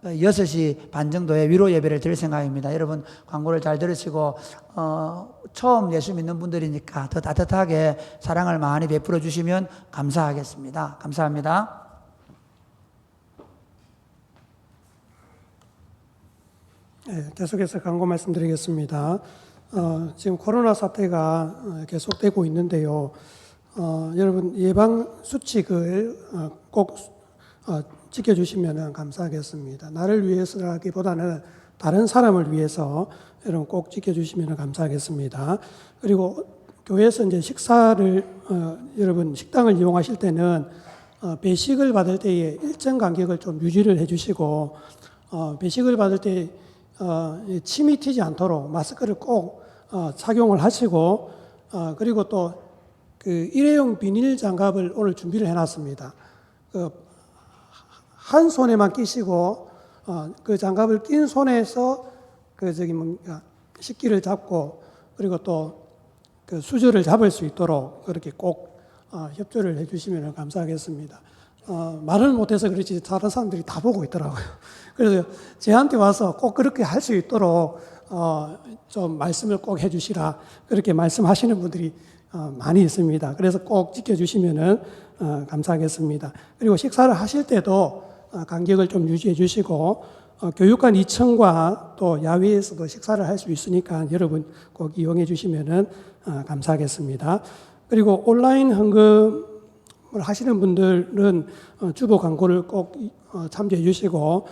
6시 반 정도에 위로 예배를 드릴 생각입니다. 여러분 광고를 잘 들으시고 처음 예수 믿는 분들이니까 더 따뜻하게 사랑을 많이 베풀어 주시면 감사하겠습니다. 감사합니다. 네, 계속해서 광고 말씀드리겠습니다. 지금 코로나 사태가 계속되고 있는데요. 여러분 예방 수칙을 꼭 지켜주시면 감사하겠습니다. 나를 위해서라기보다는 다른 사람을 위해서 여러분 꼭 지켜주시면 감사하겠습니다. 그리고 교회에서 이제 식사를 여러분 식당을 이용하실 때는 배식을 받을 때에 일정 간격을 좀 유지를 해주시고 배식을 받을 때 침이 튀지 않도록 마스크를 꼭 착용을 하시고 그리고 또 그 일회용 비닐 장갑을 오늘 준비를 해놨습니다. 한 손에만 끼시고 그 장갑을 낀 손에서 식기를 잡고 그리고 또 그 수저를 잡을 수 있도록 그렇게 꼭 협조를 해주시면 감사하겠습니다. 말을 못해서 그렇지 다른 사람들이 다 보고 있더라고요. 그래서 저한테 와서 꼭 그렇게 할 수 있도록 좀 말씀을 꼭 해주시라 그렇게 말씀하시는 분들이 많이 있습니다. 그래서 꼭 지켜주시면 감사하겠습니다. 그리고 식사를 하실 때도 간격을 좀 유지해 주시고 교육관 2층과 또 야외에서도 식사를 할 수 있으니까 여러분 꼭 이용해 주시면 감사하겠습니다. 그리고 온라인 헌금을 하시는 분들은 주보 광고를 꼭 참조해 주시고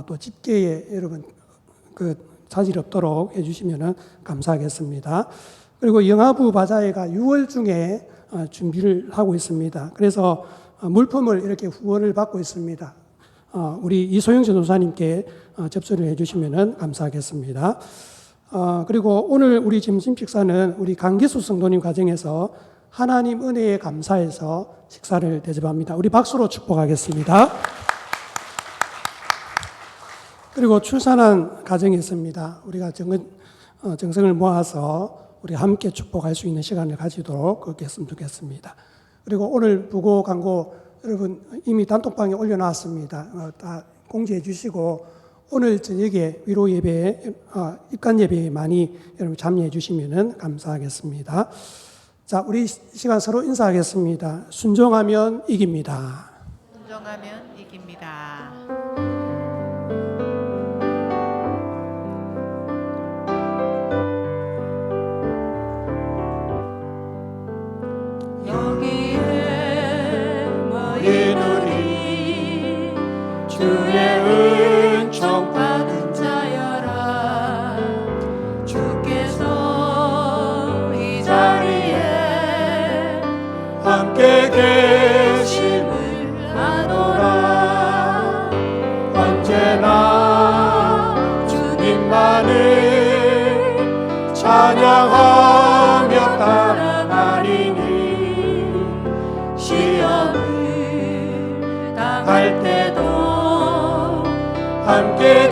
또 집계에 여러분 자질 없도록 해주시면 감사하겠습니다. 그리고 영화부 바자회가 6월 중에 준비를 하고 있습니다. 그래서 물품을 이렇게 후원을 받고 있습니다. 우리 이소영 전도사님께 접수를 해주시면 감사하겠습니다. 그리고 오늘 우리 점심 식사는 우리 강기수 성도님 가정에서 하나님 은혜에 감사해서 식사를 대접합니다. 우리 박수로 축복하겠습니다. 그리고 출산한 가정이 있습니다. 우리가 정성을 모아서 우리 함께 축복할 수 있는 시간을 가지도록 그렇게 했으면 좋겠습니다. 그리고 오늘 부고 광고 여러분 이미 단톡방에 올려놨습니다. 다 공지해 주시고 오늘 저녁에 위로 예배, 입간 예배에 많이 여러분 참여해 주시면 감사하겠습니다. 자, 우리 시간 서로 인사하겠습니다. 순종하면 이깁니다. 순종하면 이깁니다. 여기에 모이노니 주의 은총 받은 자여라. 주께서 이 자리에 함께 계심을 아노라. 언제나 주님만을 찬양하며 따라가리니 시험을 당할 때도 함께